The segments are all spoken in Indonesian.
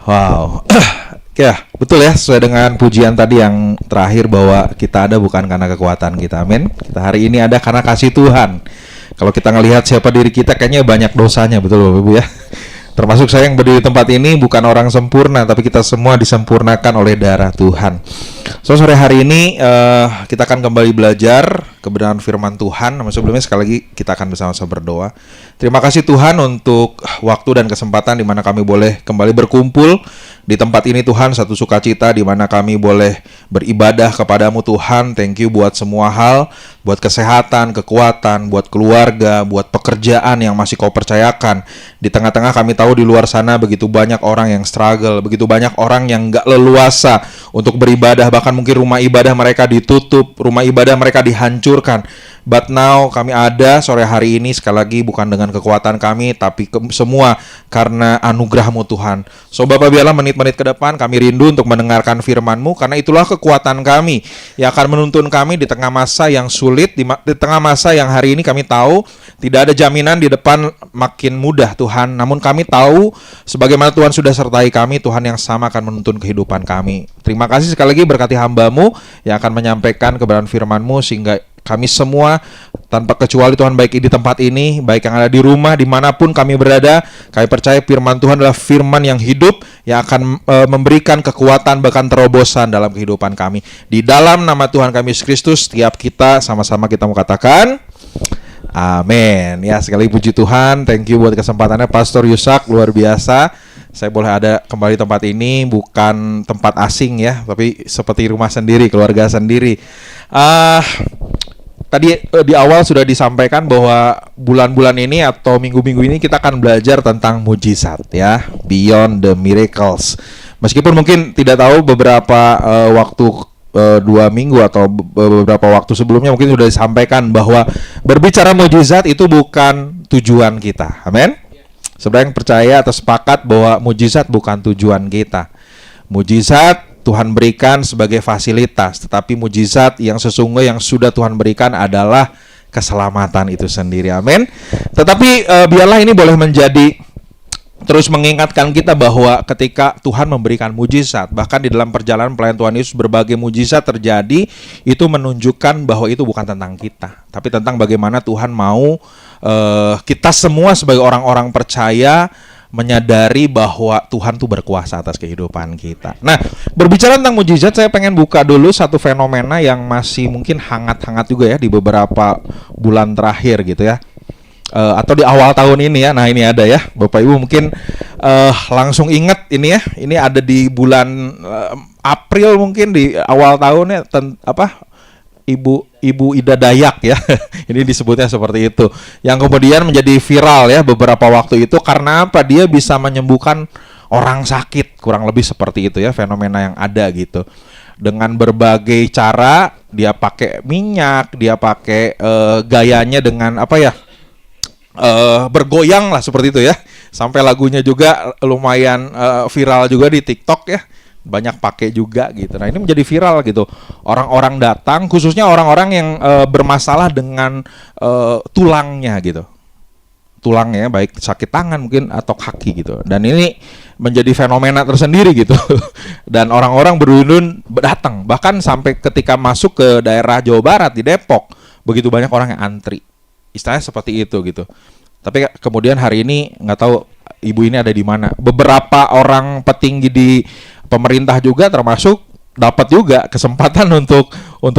Wow. Ya, betul ya, sesuai dengan pujian tadi yang terakhir bahwa kita ada bukan karena kekuatan kita. Amin. Kita hari ini ada karena kasih Tuhan. Kalau kita ngelihat siapa diri kita, kayaknya banyak dosanya, betul Bapak Ibu ya. Termasuk saya yang berdiri di tempat ini bukan orang sempurna, tapi kita semua disempurnakan oleh darah Tuhan. So, sore hari ini kita akan kembali belajar kebenaran firman Tuhan. Namun sebelumnya sekali lagi kita akan bersama-sama berdoa. Terima kasih Tuhan untuk waktu dan kesempatan di mana kami boleh kembali berkumpul di tempat ini Tuhan, satu sukacita di mana kami boleh beribadah kepadamu Tuhan. Thank you buat semua hal, buat kesehatan, kekuatan, buat keluarga, buat pekerjaan yang masih kau percayakan. Di tengah-tengah kami tahu di luar sana begitu banyak orang yang struggle, begitu banyak orang yang gak leluasa untuk beribadah. Bahkan mungkin rumah ibadah mereka ditutup, rumah ibadah mereka dihancurkan. But now kami ada sore hari ini sekali lagi bukan dengan kekuatan kami, tapi semua karena anugerah-Mu Tuhan. So Bapak biarlah menit-menit ke depan kami rindu untuk mendengarkan firman-Mu, karena itulah kekuatan kami yang akan menuntun kami di tengah masa yang sulit, di tengah masa yang hari ini kami tahu tidak ada jaminan di depan makin mudah Tuhan. Namun kami tahu sebagaimana Tuhan sudah sertai kami, Tuhan yang sama akan menuntun kehidupan kami. Terima kasih sekali lagi, berkati hamba-Mu yang akan menyampaikan kebenaran firman-Mu sehingga kami semua tanpa kecuali Tuhan, baik di tempat ini, baik yang ada di rumah, dimanapun kami berada, kami percaya firman Tuhan adalah firman yang hidup, yang akan memberikan kekuatan bahkan terobosan dalam kehidupan kami. Di dalam nama Tuhan kami Yesus Kristus, setiap kita sama-sama kita mau katakan amin. Ya, sekali puji Tuhan. Thank you buat kesempatannya Pastor Yusak, luar biasa. Saya boleh ada kembali tempat ini, bukan tempat asing ya, tapi seperti rumah sendiri, keluarga sendiri. Tadi di awal sudah disampaikan bahwa bulan-bulan ini atau minggu-minggu ini kita akan belajar tentang mujizat ya, beyond the miracles. Meskipun mungkin tidak tahu beberapa waktu 2 minggu atau beberapa waktu sebelumnya mungkin sudah disampaikan bahwa berbicara mujizat itu bukan tujuan kita. Amin. Sebenarnya yang percaya atau sepakat bahwa mujizat bukan tujuan kita. Mujizat Tuhan berikan sebagai fasilitas, tetapi mujizat yang sesungguhnya yang sudah Tuhan berikan adalah keselamatan itu sendiri. Amin. Tetapi biarlah ini boleh menjadi terus mengingatkan kita bahwa ketika Tuhan memberikan mujizat, bahkan di dalam perjalanan pelayan Tuhan Yesus berbagai mujizat terjadi, itu menunjukkan bahwa itu bukan tentang kita, tapi tentang bagaimana Tuhan mau kita semua sebagai orang-orang percaya menyadari bahwa Tuhan tuh berkuasa atas kehidupan kita. Nah, berbicara tentang mujizat, saya pengen buka dulu satu fenomena yang masih mungkin hangat-hangat juga ya di beberapa bulan terakhir gitu ya, atau di awal tahun ini ya. Nah, ini ada ya, Bapak Ibu mungkin langsung ingat ini ya. Ini ada di bulan April mungkin di awal tahunnya Ibu Ida Dayak ya. Ini disebutnya seperti itu. Yang kemudian menjadi viral ya beberapa waktu itu karena apa? Dia bisa menyembuhkan orang sakit, kurang lebih seperti itu ya fenomena yang ada gitu. Dengan berbagai cara, dia pakai minyak, dia pakai gayanya dengan apa ya? Bergoyang lah seperti itu ya. Sampai lagunya juga lumayan viral juga di TikTok ya. Banyak pakai juga gitu. Nah, ini menjadi viral gitu. Orang-orang datang, khususnya orang-orang yang bermasalah dengan tulangnya gitu. Tulangnya baik sakit tangan mungkin atau kaki gitu. Dan ini menjadi fenomena tersendiri gitu. Dan orang-orang berundun datang. Bahkan sampai ketika masuk ke daerah Jawa Barat di Depok, begitu banyak orang yang antri. Istilahnya seperti itu gitu. Tapi kemudian hari ini nggak tahu ibu ini ada di mana. Beberapa orang petinggi di pemerintah juga termasuk dapat juga kesempatan untuk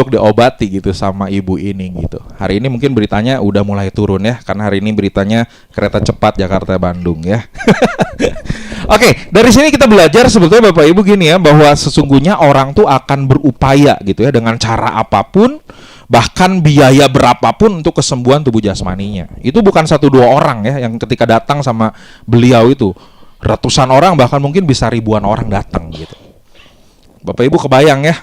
diobati gitu sama ibu ini gitu. Hari ini mungkin beritanya udah mulai turun ya, karena hari ini beritanya kereta cepat Jakarta Bandung ya. Oke, dari sini kita belajar sebetulnya Bapak Ibu gini ya, bahwa sesungguhnya orang tuh akan berupaya gitu ya dengan cara apapun, bahkan biaya berapapun untuk kesembuhan tubuh jasmaninya. Itu bukan 1-2 orang ya yang ketika datang sama beliau itu. Ratusan orang, bahkan mungkin bisa ribuan orang datang gitu. Bapak Ibu kebayang ya,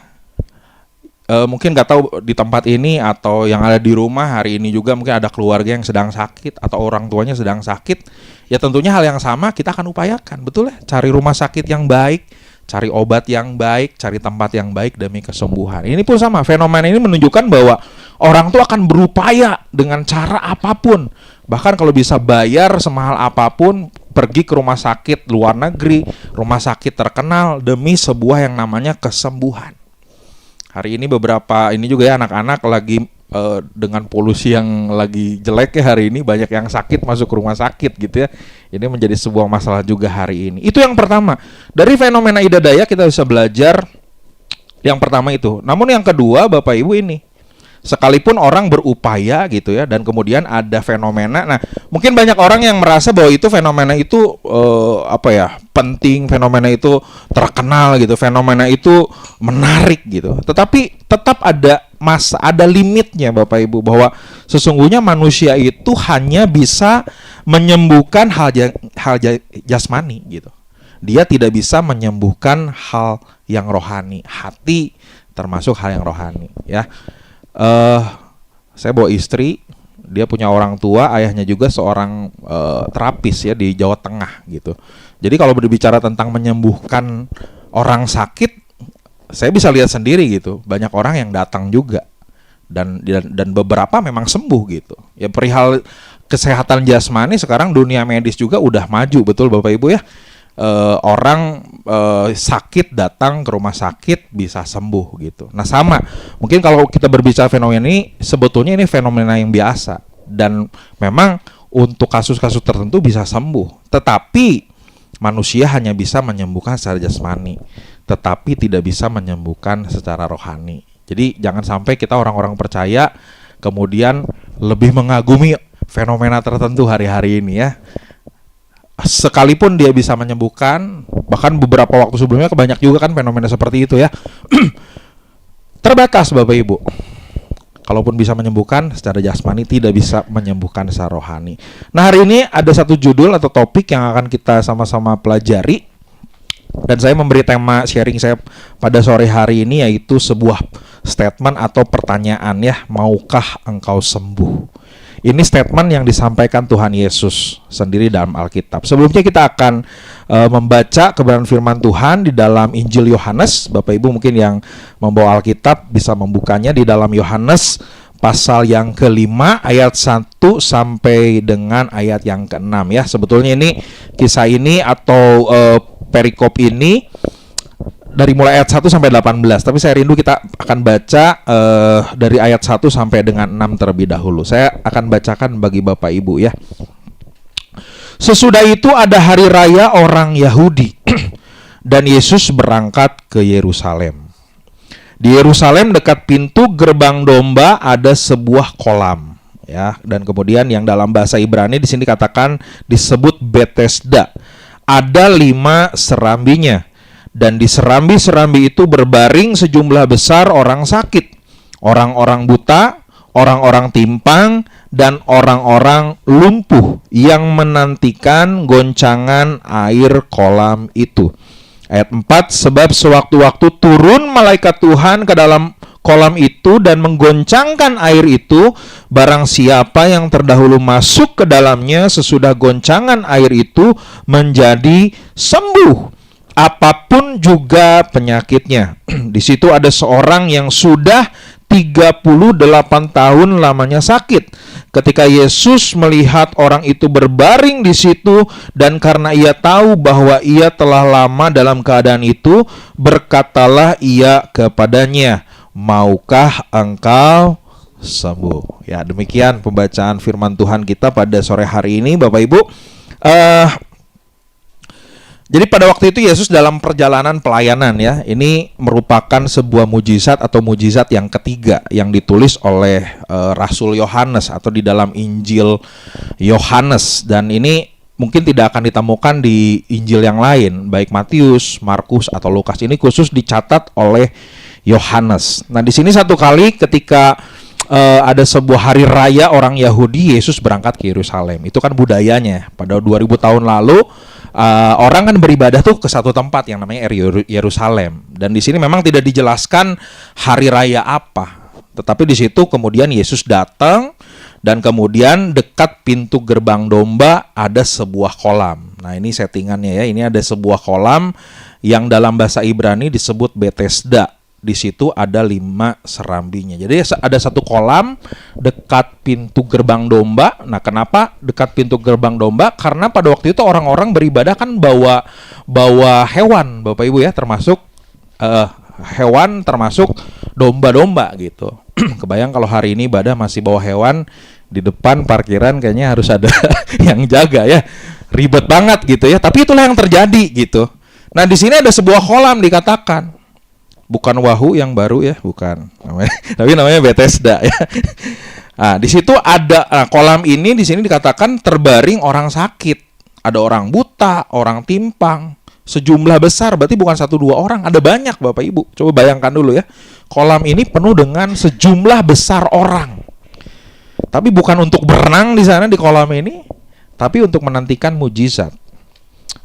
mungkin nggak tahu di tempat ini atau yang ada di rumah hari ini juga mungkin ada keluarga yang sedang sakit atau orang tuanya sedang sakit. Ya tentunya hal yang sama kita akan upayakan, betul ya, cari rumah sakit yang baik, cari obat yang baik, cari tempat yang baik demi kesembuhan. Ini pun sama, fenomena ini menunjukkan bahwa orang tuh akan berupaya dengan cara apapun, bahkan kalau bisa bayar semahal apapun, pergi ke rumah sakit luar negeri, rumah sakit terkenal demi sebuah yang namanya kesembuhan. Hari ini beberapa ini juga ya anak-anak lagi dengan polusi yang lagi jelek ya, hari ini banyak yang sakit masuk ke rumah sakit gitu ya. Ini menjadi sebuah masalah juga hari ini. Itu yang pertama. Dari fenomena Ida Dayak kita bisa belajar yang pertama itu. Namun yang kedua Bapak Ibu ini, sekalipun orang berupaya gitu ya, dan kemudian ada fenomena. Nah, mungkin banyak orang yang merasa bahwa itu fenomena itu penting, fenomena itu terkenal gitu, fenomena itu menarik gitu. Tetapi tetap ada ada limitnya Bapak Ibu, bahwa sesungguhnya manusia itu hanya bisa menyembuhkan hal jasmani gitu. Dia tidak bisa menyembuhkan hal yang rohani, hati termasuk hal yang rohani ya. Saya bawa istri, dia punya orang tua, ayahnya juga seorang terapis ya di Jawa Tengah gitu. Jadi kalau berbicara tentang menyembuhkan orang sakit, saya bisa lihat sendiri gitu. Banyak orang yang datang juga dan beberapa memang sembuh gitu. Ya perihal kesehatan jasmani sekarang dunia medis juga udah maju, betul Bapak Ibu ya. Orang sakit datang ke rumah sakit bisa sembuh gitu. Nah sama, mungkin kalau kita berbicara fenomena ini, sebetulnya ini fenomena yang biasa dan memang untuk kasus-kasus tertentu bisa sembuh. Tetapi manusia hanya bisa menyembuhkan secara jasmani, tetapi tidak bisa menyembuhkan secara rohani. Jadi jangan sampai kita orang-orang percaya kemudian lebih mengagumi fenomena tertentu hari-hari ini ya. Sekalipun dia bisa menyembuhkan, bahkan beberapa waktu sebelumnya banyak juga kan fenomena seperti itu ya. Terbatas Bapak Ibu. Kalaupun bisa menyembuhkan secara jasmani, tidak bisa menyembuhkan secara rohani. Nah hari ini ada satu judul atau topik yang akan kita sama-sama pelajari. Dan saya memberi tema sharing saya pada sore hari ini, yaitu sebuah statement atau pertanyaan ya, maukah engkau sembuh? Ini statement yang disampaikan Tuhan Yesus sendiri dalam Alkitab. Sebelumnya kita akan membaca kebenaran firman Tuhan di dalam Injil Yohanes. Bapak Ibu mungkin yang membawa Alkitab bisa membukanya di dalam Yohanes pasal yang ke-5 ayat 1 sampai dengan ayat yang ke-6 ya. Sebetulnya ini kisah ini atau perikop ini dari mulai ayat 1 sampai 18, tapi saya rindu kita akan baca dari ayat 1 sampai dengan 6 terlebih dahulu. Saya akan bacakan bagi Bapak Ibu ya. Sesudah itu ada hari raya orang Yahudi dan Yesus berangkat ke Yerusalem. Di Yerusalem dekat pintu gerbang domba ada sebuah kolam ya, dan kemudian yang dalam bahasa Ibrani di sini katakan disebut Betesda. Ada 5 serambinya. Dan di serambi-serambi itu berbaring sejumlah besar orang sakit, orang-orang buta, orang-orang timpang, dan orang-orang lumpuh yang menantikan goncangan air kolam itu. Ayat 4, sebab sewaktu-waktu turun malaikat Tuhan ke dalam kolam itu dan menggoncangkan air itu, barang siapa yang terdahulu masuk ke dalamnya sesudah goncangan air itu menjadi sembuh. Apapun juga penyakitnya. Di situ ada seorang yang sudah 38 tahun lamanya sakit. Ketika Yesus melihat orang itu berbaring di situ dan karena ia tahu bahwa ia telah lama dalam keadaan itu, berkatalah ia kepadanya, "Maukah engkau sembuh?" Ya, demikian pembacaan firman Tuhan kita pada sore hari ini Bapak Ibu. Jadi pada waktu itu Yesus dalam perjalanan pelayanan ya, ini merupakan sebuah mujizat atau mujizat yang ketiga yang ditulis oleh Rasul Yohanes atau di dalam Injil Yohanes, dan ini mungkin tidak akan ditemukan di Injil yang lain, baik Matius, Markus atau Lukas. Ini khusus dicatat oleh Yohanes. Nah di sini satu kali ketika ada sebuah hari raya orang Yahudi, Yesus berangkat ke Yerusalem. Itu kan budayanya pada 2000 tahun lalu. Orang kan beribadah tuh ke satu tempat yang namanya Yerusalem, dan di sini memang tidak dijelaskan hari raya apa, tetapi di situ kemudian Yesus datang dan kemudian dekat pintu gerbang domba ada sebuah kolam. Nah ini settingannya ya, ini ada sebuah kolam yang dalam bahasa Ibrani disebut Betesda. di situ ada 5 serambinya. Jadi ada satu kolam dekat pintu gerbang domba. Nah, kenapa dekat pintu gerbang domba? Karena pada waktu itu orang-orang beribadah kan bawa hewan, Bapak Ibu ya, termasuk hewan, termasuk domba-domba gitu. Kebayang kalau hari ini ibadah masih bawa hewan di depan parkiran, kayaknya harus ada yang jaga ya. Ribet banget gitu ya. Tapi itulah yang terjadi gitu. Nah, di sini ada sebuah kolam dikatakan. Bukan Wahoo yang baru ya, bukan. Tapi namanya Bethesda ya. Nah, di situ ada kolam ini di sini dikatakan terbaring orang sakit. Ada orang buta, orang timpang, sejumlah besar, berarti bukan 1-2 orang, ada banyak Bapak Ibu. Coba bayangkan dulu ya. Kolam ini penuh dengan sejumlah besar orang. Tapi bukan untuk berenang di sana di kolam ini, tapi untuk menantikan mujizat.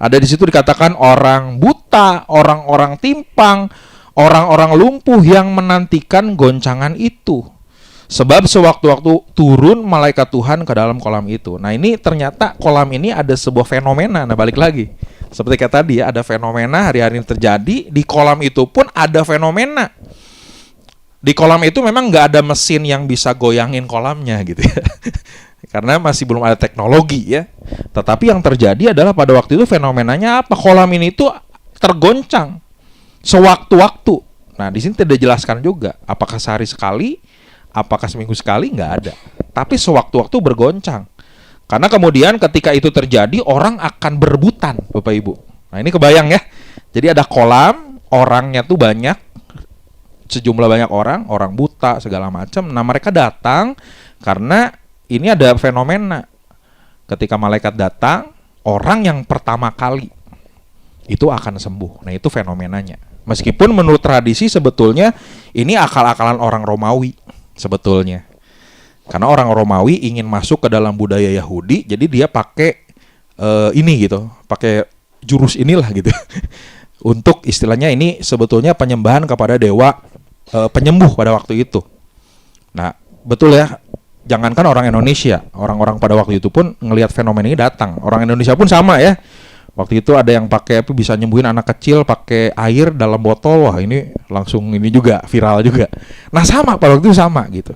Ada di situ dikatakan orang buta, orang-orang timpang, orang-orang lumpuh yang menantikan goncangan itu. Sebab sewaktu-waktu turun malaikat Tuhan ke dalam kolam itu. Nah, ini ternyata kolam ini ada sebuah fenomena. Nah, balik lagi. Seperti kata tadi ya, ada fenomena hari-hari ini terjadi. Di kolam itu pun ada fenomena. Di kolam itu memang nggak ada mesin yang bisa goyangin kolamnya gitu ya. Karena masih belum ada teknologi ya. Tetapi yang terjadi adalah pada waktu itu fenomenanya apa? Kolam ini tuh tergoncang sewaktu-waktu. Nah, di sini tidak dijelaskan juga apakah sehari sekali, apakah seminggu sekali, nggak ada. Tapi sewaktu-waktu bergoncang. Karena kemudian ketika itu terjadi, orang akan berebutan, Bapak Ibu. Nah, ini kebayang ya. Jadi ada kolam, orangnya tuh banyak, sejumlah banyak orang, orang buta segala macam. Nah, mereka datang karena ini ada fenomena. Ketika malaikat datang, orang yang pertama kali itu akan sembuh. Nah, itu fenomenanya. Meskipun menurut tradisi sebetulnya ini akal-akalan orang Romawi sebetulnya. Karena orang Romawi ingin masuk ke dalam budaya Yahudi, jadi dia pakai ini gitu, pakai jurus inilah gitu. Untuk istilahnya ini sebetulnya penyembahan kepada dewa penyembuh pada waktu itu. Nah, betul ya. Jangankan orang Indonesia, orang-orang pada waktu itu pun ngelihat fenomena ini datang. Orang Indonesia pun sama ya. Waktu itu ada yang pakai bisa nyembuhin anak kecil pakai air dalam botol. Wah, ini langsung ini juga viral juga. Nah, sama pada waktu itu sama gitu.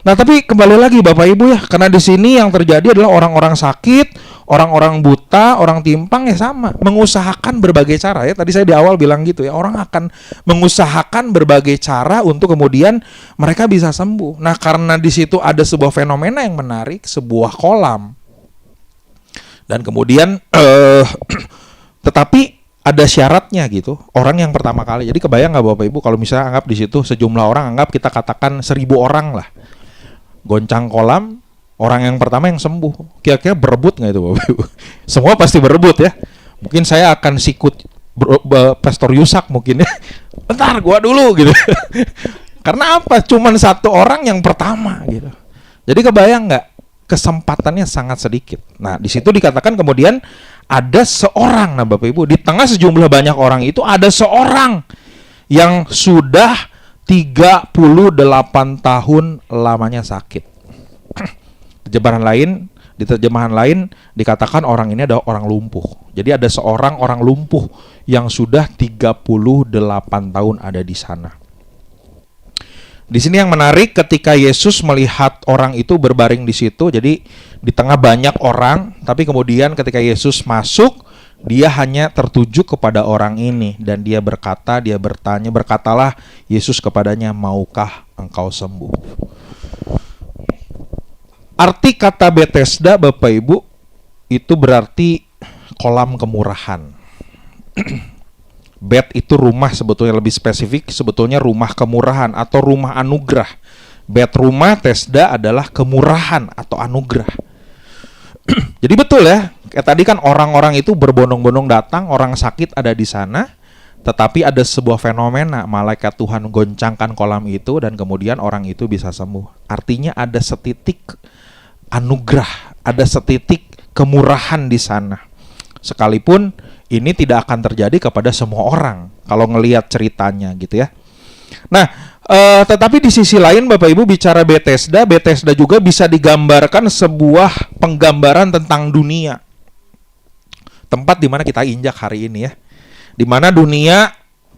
Nah, tapi kembali lagi Bapak Ibu ya, karena di sini yang terjadi adalah orang-orang sakit, orang-orang buta, orang timpang ya sama, mengusahakan berbagai cara ya. Tadi saya di awal bilang gitu ya, orang akan mengusahakan berbagai cara untuk kemudian mereka bisa sembuh. Nah, karena di situ ada sebuah fenomena yang menarik, sebuah kolam. Dan kemudian tetapi ada syaratnya gitu. Orang yang pertama kali. Jadi kebayang nggak Bapak Ibu kalau misalnya anggap di situ sejumlah orang, anggap kita katakan 1.000 orang lah. Goncang kolam, orang yang pertama yang sembuh. Kira-kira berebut nggak itu Bapak Ibu? Semua pasti berebut ya. Mungkin saya akan sikut Pastor Yusak mungkin ya. Bentar gua dulu gitu. Karena apa? Cuman 1 orang yang pertama gitu. Jadi kebayang nggak? Kesempatannya sangat sedikit. Nah, di situ dikatakan kemudian ada seorang, nah Bapak Ibu, di tengah sejumlah banyak orang itu ada seorang yang sudah 38 tahun lamanya sakit. Di terjemahan lain dikatakan orang ini adalah orang lumpuh. Jadi ada seorang orang lumpuh yang sudah 38 tahun ada di sana. Di sini yang menarik ketika Yesus melihat orang itu berbaring di situ, jadi di tengah banyak orang, tapi kemudian ketika Yesus masuk, dia hanya tertuju kepada orang ini dan dia bertanya, berkatalah Yesus kepadanya, maukah engkau sembuh? Arti kata Bethesda Bapak Ibu itu berarti kolam kemurahan. Bet itu rumah, sebetulnya lebih spesifik sebetulnya rumah kemurahan atau rumah anugerah. Bet rumah, Tesda adalah kemurahan atau anugerah. Jadi betul ya, kayak tadi kan orang-orang itu berbondong-bondong datang, orang sakit ada di sana, tetapi ada sebuah fenomena, malaikat Tuhan goncangkan kolam itu dan kemudian orang itu bisa sembuh. Artinya ada setitik anugerah, ada setitik kemurahan di sana. Sekalipun ini tidak akan terjadi kepada semua orang kalau ngelihat ceritanya gitu ya. Nah, tetapi di sisi lain Bapak Ibu bicara Bethesda juga bisa digambarkan sebuah penggambaran tentang dunia. Tempat di mana kita injak hari ini ya. Di mana dunia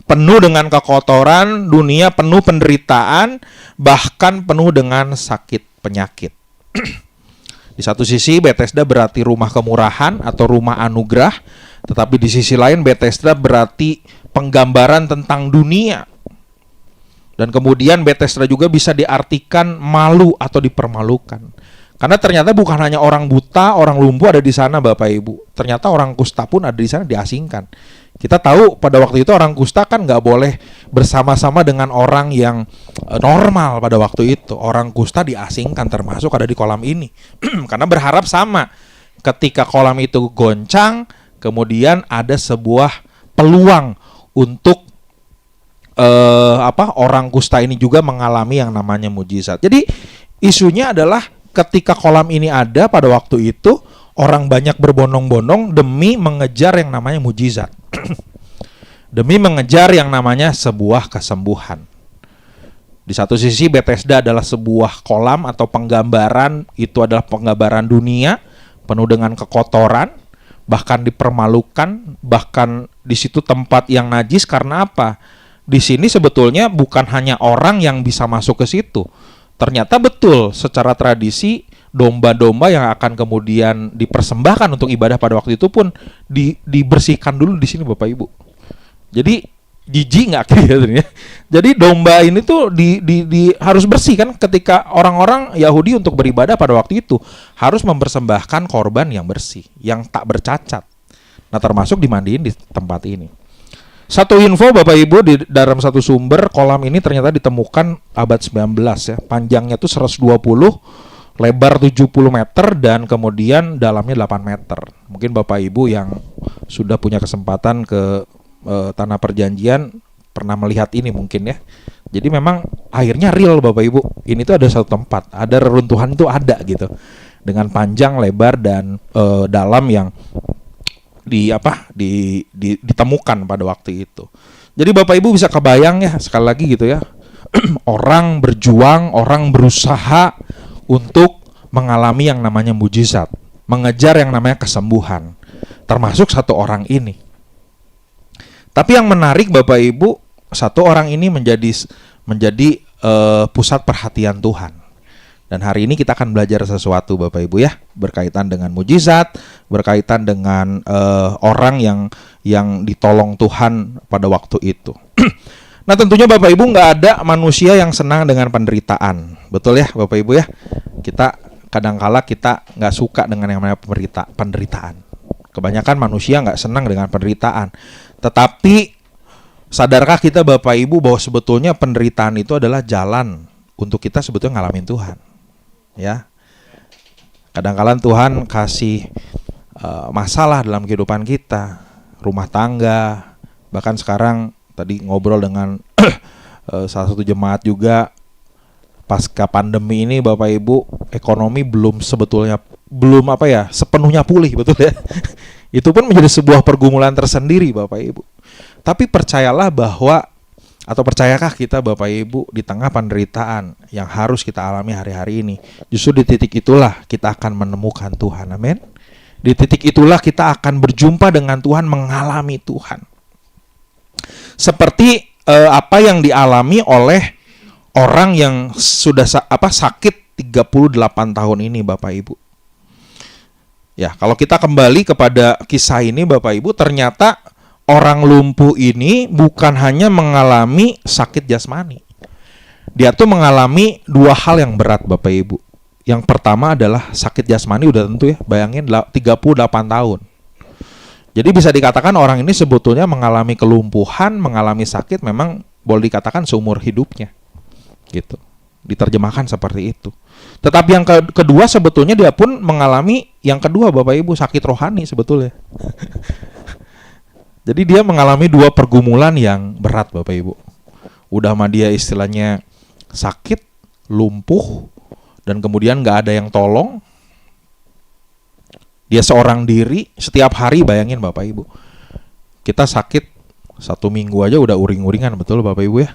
penuh dengan kekotoran, dunia penuh penderitaan, bahkan penuh dengan sakit penyakit. Di satu sisi Bethesda berarti rumah kemurahan atau rumah anugerah, tetapi di sisi lain Bethesda berarti penggambaran tentang dunia. Dan kemudian Bethesda juga bisa diartikan malu atau dipermalukan. Karena ternyata bukan hanya orang buta, orang lumpuh ada di sana Bapak Ibu. Ternyata orang kusta pun ada di sana, diasingkan. Kita tahu pada waktu itu orang kusta kan nggak boleh bersama-sama dengan orang yang normal pada waktu itu. Orang kusta diasingkan, termasuk ada di kolam ini. Karena berharap sama. Ketika kolam itu goncang, kemudian ada sebuah peluang untuk orang kusta ini juga mengalami yang namanya mujizat. Jadi isunya adalah ketika kolam ini ada pada waktu itu, orang banyak berbondong-bondong demi mengejar yang namanya mujizat. Demi mengejar yang namanya sebuah kesembuhan. Di satu sisi Bethesda adalah sebuah kolam atau penggambaran, itu adalah penggambaran dunia penuh dengan kekotoran, bahkan dipermalukan, bahkan di situ tempat yang najis. Karena apa? Di sini sebetulnya bukan hanya orang yang bisa masuk ke situ. Ternyata betul secara tradisi domba-domba yang akan kemudian dipersembahkan untuk ibadah pada waktu itu pun dibersihkan dulu di sini Bapak Ibu. Jadi jijik nggak kayaknya? Jadi domba ini tuh harus bersih kan, ketika orang-orang Yahudi untuk beribadah pada waktu itu harus mempersembahkan korban yang bersih, yang tak bercacat. Nah, termasuk dimandiin di tempat ini. Satu info Bapak Ibu, di dalam satu sumber, kolam ini ternyata ditemukan abad 19 ya. Panjangnya tuh 120, lebar 70 meter, dan kemudian dalamnya 8 meter. Mungkin Bapak Ibu yang sudah punya kesempatan ke Tanah Perjanjian pernah melihat ini mungkin ya. Jadi memang airnya real Bapak Ibu. Ini tuh ada satu tempat, ada reruntuhan itu ada gitu. Dengan panjang, lebar, dan dalam yang ditemukan pada waktu itu. Jadi Bapak Ibu bisa kebayang ya, sekali lagi gitu ya. Orang berjuang, orang berusaha untuk mengalami yang namanya mujizat, mengejar yang namanya kesembuhan. Termasuk satu orang ini. Tapi yang menarik Bapak Ibu, satu orang ini menjadi pusat perhatian Tuhan. Dan hari ini kita akan belajar sesuatu Bapak Ibu ya, berkaitan dengan mujizat, berkaitan dengan orang yang ditolong Tuhan pada waktu itu. Nah, tentunya Bapak Ibu nggak ada manusia yang senang dengan penderitaan, betul ya Bapak Ibu ya. Kita kadangkala kita nggak suka dengan yang namanya penderitaan. Kebanyakan manusia nggak senang dengan penderitaan. Tetapi sadarkah kita Bapak Ibu bahwa sebetulnya penderitaan itu adalah jalan untuk kita sebetulnya ngalamin Tuhan? Ya, kadang-kadang Tuhan kasih masalah dalam kehidupan kita, rumah tangga, bahkan sekarang tadi ngobrol dengan salah satu jemaat juga, pasca pandemi ini Bapak Ibu, ekonomi belum sepenuhnya pulih, betul ya. Itu pun menjadi sebuah pergumulan tersendiri Bapak Ibu. Tapi percayalah bahwa, atau percayakah kita Bapak Ibu, di tengah penderitaan yang harus kita alami hari-hari ini, justru di titik itulah kita akan menemukan Tuhan. Amin. Di titik itulah kita akan berjumpa dengan Tuhan, mengalami Tuhan. Seperti apa yang dialami oleh orang yang sudah sakit 38 tahun ini Bapak Ibu. Ya, kalau kita kembali kepada kisah ini Bapak Ibu, ternyata orang lumpuh ini bukan hanya mengalami sakit jasmani. Dia tuh mengalami dua hal yang berat Bapak Ibu. Yang pertama adalah sakit jasmani, udah tentu ya, bayangin 38 tahun. Jadi bisa dikatakan orang ini sebetulnya mengalami kelumpuhan, mengalami sakit, memang boleh dikatakan seumur hidupnya. Gitu. Diterjemahkan seperti itu. Tetapi yang kedua sebetulnya dia pun mengalami yang kedua Bapak Ibu, sakit rohani sebetulnya. Jadi dia mengalami dua pergumulan yang berat Bapak Ibu. Udah mah dia istilahnya sakit, lumpuh, dan kemudian gak ada yang tolong. Dia seorang diri, setiap hari bayangin Bapak Ibu. Kita sakit 1 minggu aja udah uring-uringan, betul Bapak Ibu ya.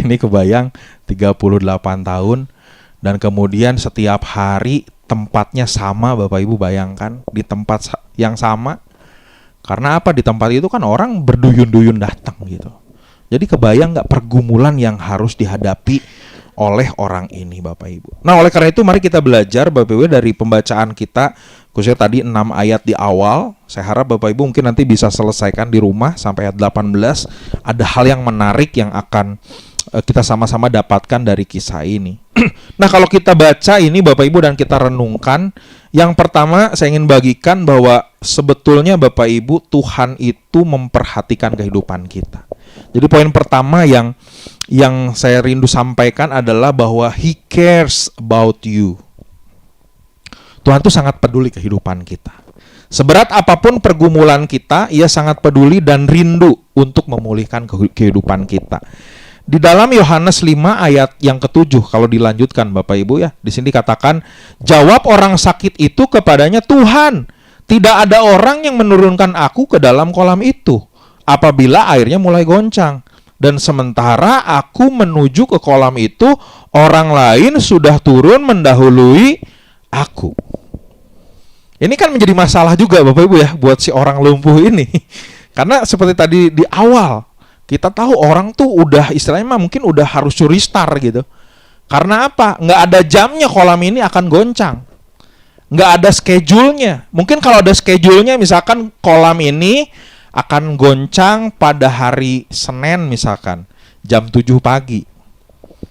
Ini kebayang 38 tahun, dan kemudian setiap hari tempatnya sama Bapak Ibu, bayangkan di tempat yang sama. Karena apa? Di tempat itu kan orang berduyun-duyun datang gitu. Jadi kebayang nggak pergumulan yang harus dihadapi oleh orang ini, Bapak Ibu. Nah, oleh karena itu mari kita belajar Bapak Ibu dari pembacaan kita, khususnya tadi 6 ayat di awal. Saya harap Bapak Ibu mungkin nanti bisa selesaikan di rumah sampai ayat 18. Ada hal yang menarik yang akan kita sama-sama dapatkan dari kisah ini. Nah, kalau kita baca ini Bapak Ibu dan kita renungkan, yang pertama saya ingin bagikan bahwa sebetulnya Bapak Ibu, Tuhan itu memperhatikan kehidupan kita. Jadi poin pertama yang saya rindu sampaikan adalah bahwa He cares about you. Tuhan itu sangat peduli kehidupan kita. Seberat apapun pergumulan kita, Ia sangat peduli dan rindu untuk memulihkan kehidupan kita. Di dalam Yohanes 5 ayat yang ke-7, kalau dilanjutkan Bapak Ibu ya, di sini dikatakan, jawab orang sakit itu kepadanya, Tuhan, tidak ada orang yang menurunkan aku ke dalam kolam itu apabila airnya mulai goncang. Dan sementara aku menuju ke kolam itu, orang lain sudah turun mendahului aku. Ini kan menjadi masalah juga Bapak Ibu ya, buat si orang lumpuh ini. Karena seperti tadi di awal, kita tahu orang tuh udah istilahnya mungkin udah harus curi star gitu. Karena apa? Nggak ada jamnya kolam ini akan goncang. Nggak ada schedule-nya. Mungkin kalau ada schedule-nya, misalkan kolam ini akan goncang pada hari Senin misalkan, jam 7 pagi.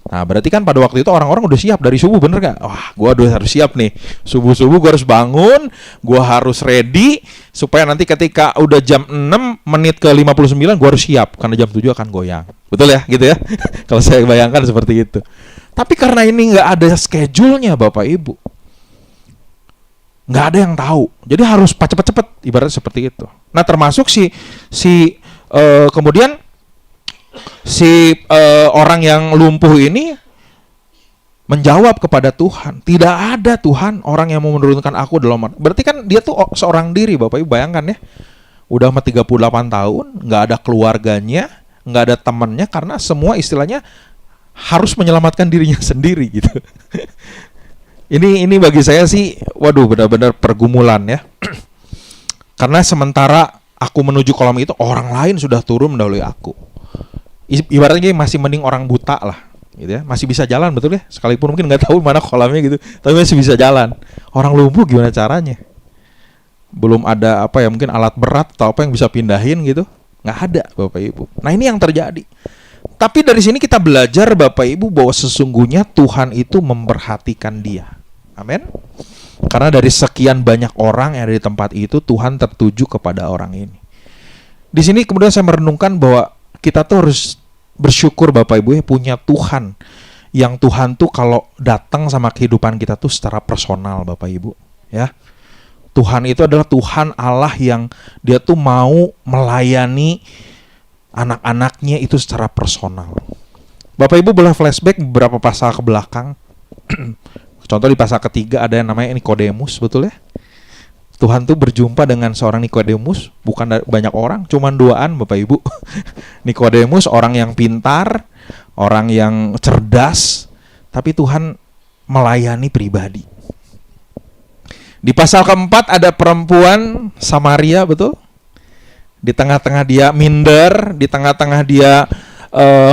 Nah, berarti kan pada waktu itu orang-orang udah siap dari subuh, bener gak? Wah, gue udah harus siap nih. Subuh-subuh gue harus bangun, gue harus ready, supaya nanti ketika udah jam 6 menit ke 59 gue harus siap, karena jam 7 akan goyang. Betul ya? Gitu ya? Kalau saya bayangkan seperti itu. Tapi karena ini gak ada schedule-nya Bapak Ibu, gak ada yang tahu. Jadi harus cepet-cepet, ibaratnya seperti itu. Nah, termasuk kemudian orang yang lumpuh ini menjawab kepada Tuhan, tidak ada Tuhan orang yang mau menurunkan aku dalam. Berarti kan dia tuh seorang diri Bapak Ibu, bayangkan ya. Udah 38 tahun, nggak ada keluarganya, nggak ada temannya, karena semua istilahnya harus menyelamatkan dirinya sendiri gitu. Ini bagi saya sih, waduh, benar-benar pergumulan ya. Karena sementara aku menuju kolam itu, orang lain sudah turun mendahului aku. Ibaratnya masih mending orang buta lah, gitu ya, masih bisa jalan, betul ya, sekalipun mungkin nggak tahu mana kolamnya gitu, tapi masih bisa jalan. Orang lumpuh gimana caranya? Belum ada apa ya, mungkin alat berat atau apa yang bisa pindahin gitu, nggak ada Bapak Ibu. Nah, ini yang terjadi. Tapi dari sini kita belajar Bapak Ibu bahwa sesungguhnya Tuhan itu memperhatikan dia. Amin. Karena dari sekian banyak orang yang ada di tempat itu, Tuhan tertuju kepada orang ini. Di sini kemudian saya merenungkan bahwa kita tuh harus bersyukur Bapak Ibu ya, punya Tuhan. Yang Tuhan tuh kalau datang sama kehidupan kita tuh secara personal Bapak Ibu ya. Tuhan itu adalah Tuhan Allah yang dia tuh mau melayani anak-anaknya itu secara personal. Bapak Ibu boleh flashback beberapa pasal ke belakang. Contoh di pasal ketiga ada yang namanya Nikodemus, betul ya? Tuhan tuh berjumpa dengan seorang Nikodemus, bukan banyak orang, cuman 2 Bapak Ibu. Nikodemus orang yang pintar, orang yang cerdas, tapi Tuhan melayani pribadi. Di pasal keempat ada perempuan Samaria, betul? Di tengah-tengah dia minder, di tengah-tengah dia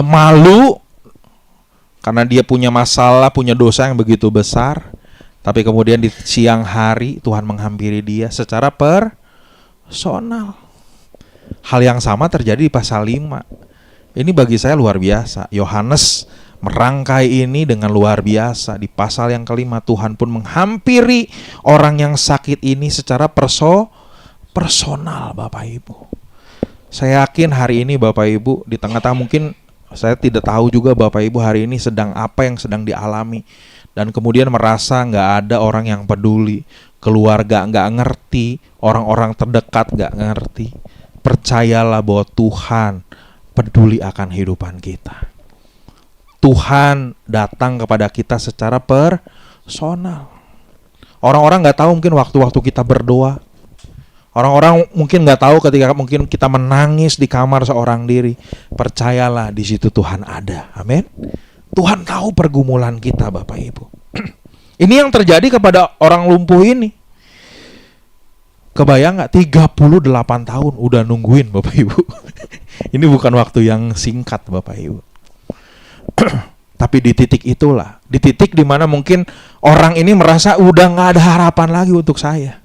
malu, karena dia punya masalah, punya dosa yang begitu besar. Tapi kemudian di siang hari Tuhan menghampiri dia secara personal. Hal yang sama terjadi di pasal 5. Ini bagi saya luar biasa. Yohanes merangkai ini dengan luar biasa. Di pasal yang kelima Tuhan pun menghampiri orang yang sakit ini secara personal Bapak Ibu. Saya yakin hari ini Bapak Ibu, di tengah-tengah mungkin saya tidak tahu juga Bapak Ibu hari ini sedang apa yang sedang dialami. Dan kemudian merasa gak ada orang yang peduli, keluarga gak ngerti, orang-orang terdekat gak ngerti. Percayalah bahwa Tuhan peduli akan kehidupan kita. Tuhan datang kepada kita secara personal. Orang-orang gak tahu mungkin waktu-waktu kita berdoa. Orang-orang mungkin gak tahu ketika mungkin kita menangis di kamar seorang diri. Percayalah di situ Tuhan ada. Amin. Tuhan tahu pergumulan kita Bapak Ibu. Ini yang terjadi kepada orang lumpuh ini. Kebayang gak 38 tahun udah nungguin Bapak Ibu. Ini bukan waktu yang singkat Bapak Ibu. Tapi di titik itulah, di titik dimana mungkin orang ini merasa udah gak ada harapan lagi untuk saya.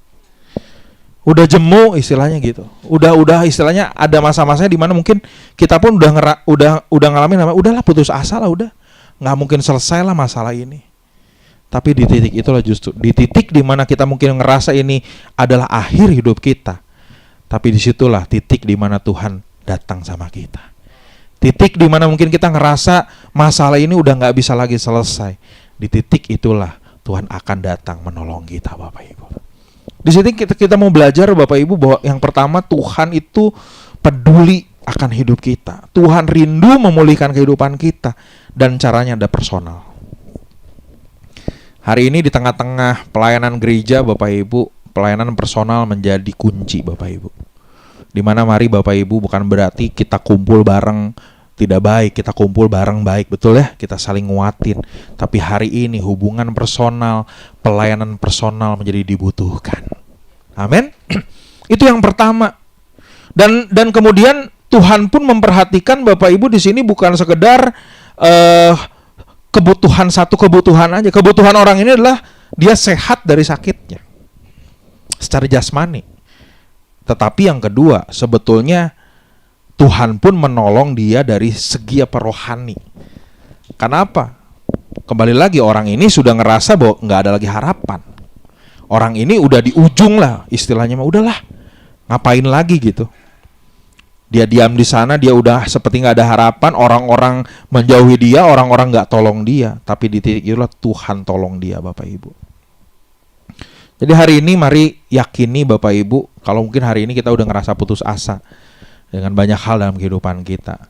Udah jemu istilahnya gitu. Udah istilahnya ada masa-masanya di mana mungkin kita pun udah ngalamin udahlah putus asa lah, udah nggak mungkin selesai lah masalah ini. Tapi di titik itulah justru di titik di mana kita mungkin ngerasa ini adalah akhir hidup kita. Tapi disitulah titik di mana Tuhan datang sama kita. Titik di mana mungkin kita ngerasa masalah ini udah nggak bisa lagi selesai. Di titik itulah Tuhan akan datang menolong kita Bapak Ibu. Di sini kita mau belajar Bapak Ibu bahwa yang pertama Tuhan itu peduli akan hidup kita. Tuhan rindu memulihkan kehidupan kita dan caranya ada personal. Hari ini di tengah-tengah pelayanan gereja Bapak Ibu, pelayanan personal menjadi kunci Bapak Ibu. Dimana mari Bapak Ibu bukan berarti kita kumpul bareng tidak baik, kita kumpul bareng baik, betul ya, kita saling nguatin. Tapi hari ini hubungan personal, pelayanan personal menjadi dibutuhkan. Amin. Itu yang pertama. Dan kemudian Tuhan pun memperhatikan Bapak Ibu di sini bukan sekedar kebutuhan satu kebutuhan aja. Kebutuhan orang ini adalah dia sehat dari sakitnya secara jasmani. Tetapi yang kedua, sebetulnya Tuhan pun menolong dia dari segi rohani. Kenapa? Kembali lagi orang ini sudah ngerasa bahwa nggak ada lagi harapan. Orang ini udah di ujung lah, istilahnya mah udahlah, ngapain lagi gitu. Dia diam di sana, dia udah seperti nggak ada harapan. Orang-orang menjauhi dia, orang-orang nggak tolong dia. Tapi di titik itulah Tuhan tolong dia, Bapak Ibu. Jadi hari ini mari yakini Bapak Ibu, kalau mungkin hari ini kita udah ngerasa putus asa dengan banyak hal dalam kehidupan kita,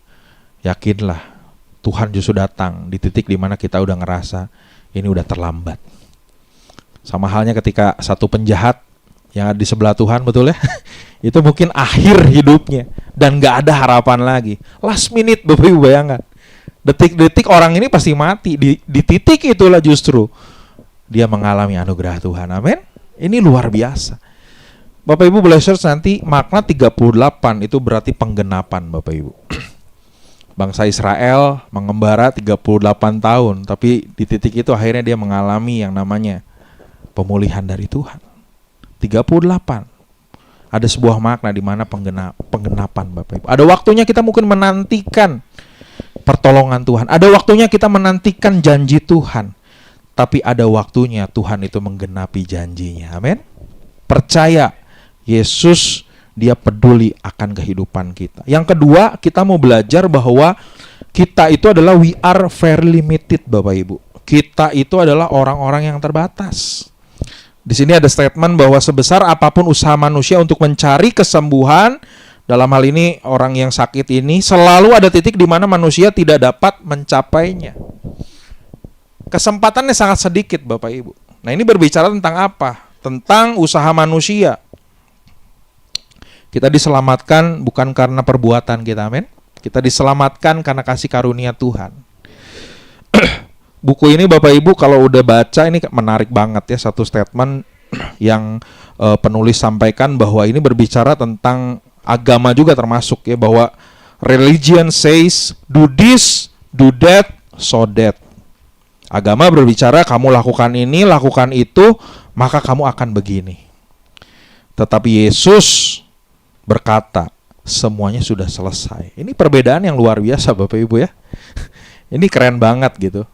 yakinlah Tuhan justru datang di titik dimana kita udah ngerasa ini udah terlambat. Sama halnya ketika satu penjahat yang ada di sebelah Tuhan, betul ya, itu mungkin akhir hidupnya dan gak ada harapan lagi. Last minute Bapak Ibu bayangkan, detik-detik orang ini pasti mati. Di titik itulah justru dia mengalami anugerah Tuhan. Amin. Ini luar biasa. Bapak Ibu boleh search nanti makna 38 itu berarti penggenapan Bapak Ibu. Bangsa Israel mengembara 38 tahun, tapi di titik itu akhirnya dia mengalami yang namanya pemulihan dari Tuhan. 38. Ada sebuah makna di mana penggenapan Bapak Ibu. Ada waktunya kita mungkin menantikan pertolongan Tuhan. Ada waktunya kita menantikan janji Tuhan. Tapi ada waktunya Tuhan itu menggenapi janjinya. Amin. Percaya Yesus dia peduli akan kehidupan kita. Yang kedua, kita mau belajar bahwa kita itu adalah we are very limited Bapak Ibu. Kita itu adalah orang-orang yang terbatas. Di sini ada statement bahwa sebesar apapun usaha manusia untuk mencari kesembuhan, dalam hal ini orang yang sakit ini, selalu ada titik di mana manusia tidak dapat mencapainya. Kesempatannya sangat sedikit Bapak Ibu. Nah, ini berbicara tentang apa? Tentang usaha manusia. Kita diselamatkan bukan karena perbuatan kita, amin. Kita diselamatkan karena kasih karunia Tuhan. Buku ini Bapak Ibu kalau udah baca ini menarik banget ya, satu statement yang penulis sampaikan bahwa ini berbicara tentang agama juga termasuk ya, bahwa religion says do this, do that, so that. Agama berbicara kamu lakukan ini, lakukan itu, maka kamu akan begini. Tetapi Yesus berkata, semuanya sudah selesai. Ini perbedaan yang luar biasa Bapak Ibu ya. Ini keren banget gitu.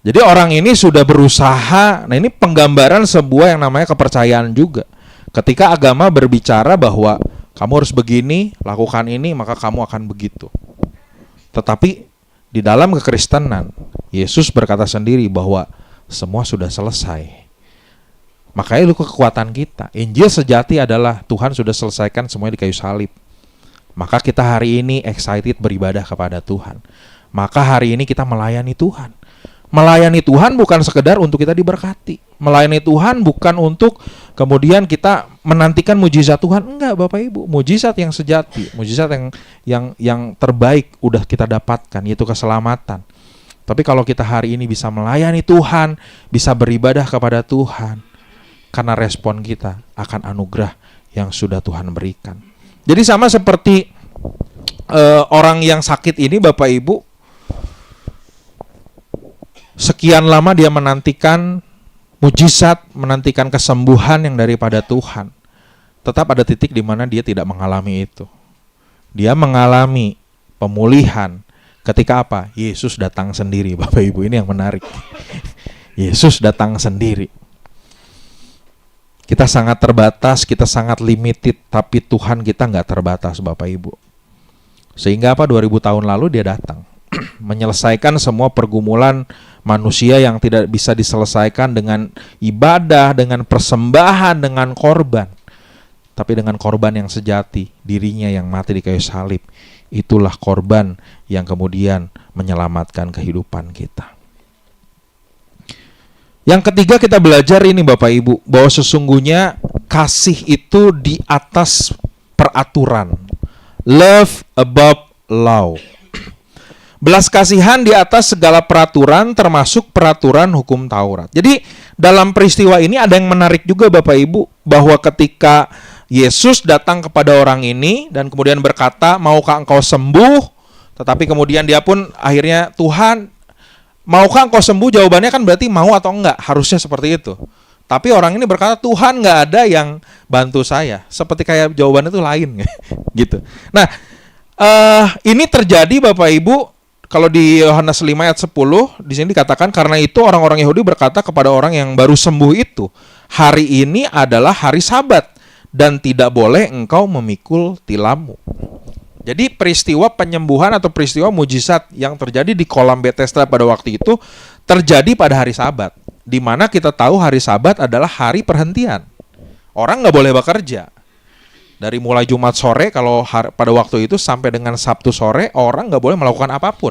Jadi orang ini sudah berusaha. Nah, ini penggambaran sebuah yang namanya kepercayaan juga. Ketika agama berbicara bahwa kamu harus begini, lakukan ini, maka kamu akan begitu. Tetapi di dalam kekristenan, Yesus berkata sendiri bahwa semua sudah selesai. Makanya itu kekuatan kita. Injil sejati adalah Tuhan sudah selesaikan semuanya di kayu salib. Maka kita hari ini excited beribadah kepada Tuhan. Maka hari ini kita melayani Tuhan. Melayani Tuhan bukan sekedar untuk kita diberkati. Melayani Tuhan bukan untuk kemudian kita menantikan mujizat Tuhan. Enggak Bapak Ibu, mujizat yang sejati, mujizat yang terbaik udah kita dapatkan, yaitu keselamatan. Tapi kalau kita hari ini bisa melayani Tuhan, bisa beribadah kepada Tuhan, karena respon kita akan anugerah yang sudah Tuhan berikan. Jadi sama seperti orang yang sakit ini Bapak Ibu, sekian lama dia menantikan mujizat, menantikan kesembuhan yang daripada Tuhan. Tetap ada titik di mana dia tidak mengalami itu. Dia mengalami pemulihan ketika apa? Yesus datang sendiri, Bapak Ibu. Ini yang menarik. Yesus datang sendiri. Kita sangat terbatas, kita sangat limited, tapi Tuhan kita nggak terbatas, Bapak Ibu. Sehingga apa? 2000 tahun lalu dia datang menyelesaikan semua pergumulan manusia yang tidak bisa diselesaikan dengan ibadah, dengan persembahan, dengan korban. Tapi dengan korban yang sejati, dirinya yang mati di kayu salib. Itulah korban yang kemudian menyelamatkan kehidupan kita. Yang ketiga kita belajar ini Bapak Ibu, bahwa sesungguhnya kasih itu di atas peraturan. Love above law. Belas kasihan di atas segala peraturan, termasuk peraturan hukum Taurat. Jadi dalam peristiwa ini ada yang menarik juga Bapak Ibu, bahwa ketika Yesus datang kepada orang ini dan kemudian berkata, maukah engkau sembuh? Tetapi kemudian dia pun akhirnya, Tuhan, maukah engkau sembuh? Jawabannya kan berarti mau atau enggak, harusnya seperti itu. Tapi orang ini berkata, Tuhan, nggak ada yang bantu saya. Seperti kayak jawabannya itu lain gitu. Nah, ini terjadi Bapak Ibu. Kalau di Yohanes 5 ayat 10, di sini dikatakan, karena itu orang-orang Yahudi berkata kepada orang yang baru sembuh itu, hari ini adalah hari Sabat dan tidak boleh engkau memikul tilammu. Jadi peristiwa penyembuhan atau peristiwa mujizat yang terjadi di kolam Bethesda pada waktu itu terjadi pada hari Sabat, di mana kita tahu hari Sabat adalah hari perhentian. Orang nggak boleh bekerja. Dari mulai Jumat sore kalau pada waktu itu sampai dengan Sabtu sore orang nggak boleh melakukan apapun.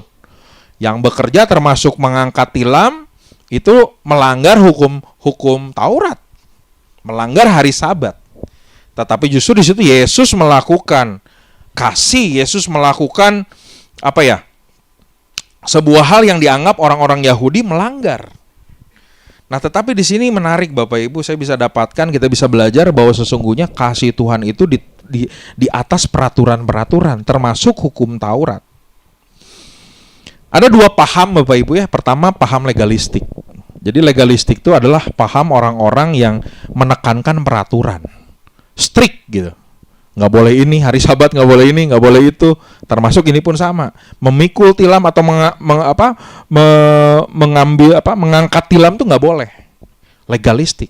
Yang bekerja termasuk mengangkat tilam itu melanggar hukum Taurat, melanggar hari Sabat. Tetapi justru di situ Yesus melakukan kasih, Yesus melakukan sebuah hal yang dianggap orang-orang Yahudi melanggar. Nah, tetapi di sini menarik Bapak Ibu, saya bisa dapatkan, kita bisa belajar bahwa sesungguhnya kasih Tuhan itu di atas peraturan-peraturan, termasuk hukum Taurat. Ada dua paham Bapak Ibu ya. Pertama, paham legalistik. Jadi legalistik itu adalah paham orang-orang yang menekankan peraturan, strict gitu. Nggak boleh ini, hari Sabat nggak boleh ini, nggak boleh itu. Termasuk ini pun sama. Memikul tilam atau mengangkat tilam itu nggak boleh. Legalistik.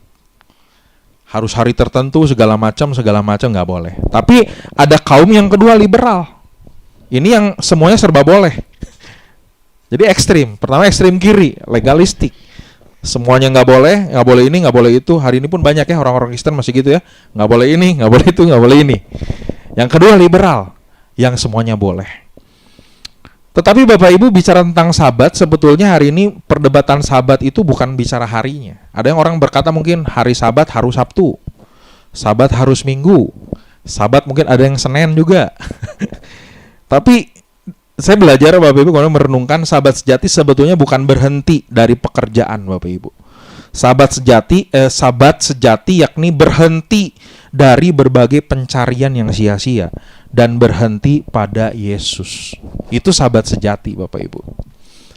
Harus hari tertentu, segala macam nggak boleh. Tapi ada kaum yang kedua, liberal. Ini yang semuanya serba boleh. Jadi ekstrim. Pertama ekstrim kiri, legalistik. Semuanya nggak boleh ini, nggak boleh itu. Hari ini pun banyak ya orang-orang Kristen masih gitu ya, nggak boleh ini, nggak boleh itu, nggak boleh ini. Yang kedua liberal, yang semuanya boleh. Tetapi Bapak Ibu bicara tentang Sabat, sebetulnya hari ini perdebatan Sabat itu bukan bicara harinya. Ada yang orang berkata mungkin hari Sabat harus Sabtu, Sabat harus Minggu, Sabat mungkin ada yang Senin juga. Tapi saya belajar Bapak Ibu kalau merenungkan Sabat sejati sebetulnya bukan berhenti dari pekerjaan Bapak Ibu. Sabat sejati yakni berhenti dari berbagai pencarian yang sia-sia dan berhenti pada Yesus. Itu Sabat sejati Bapak Ibu.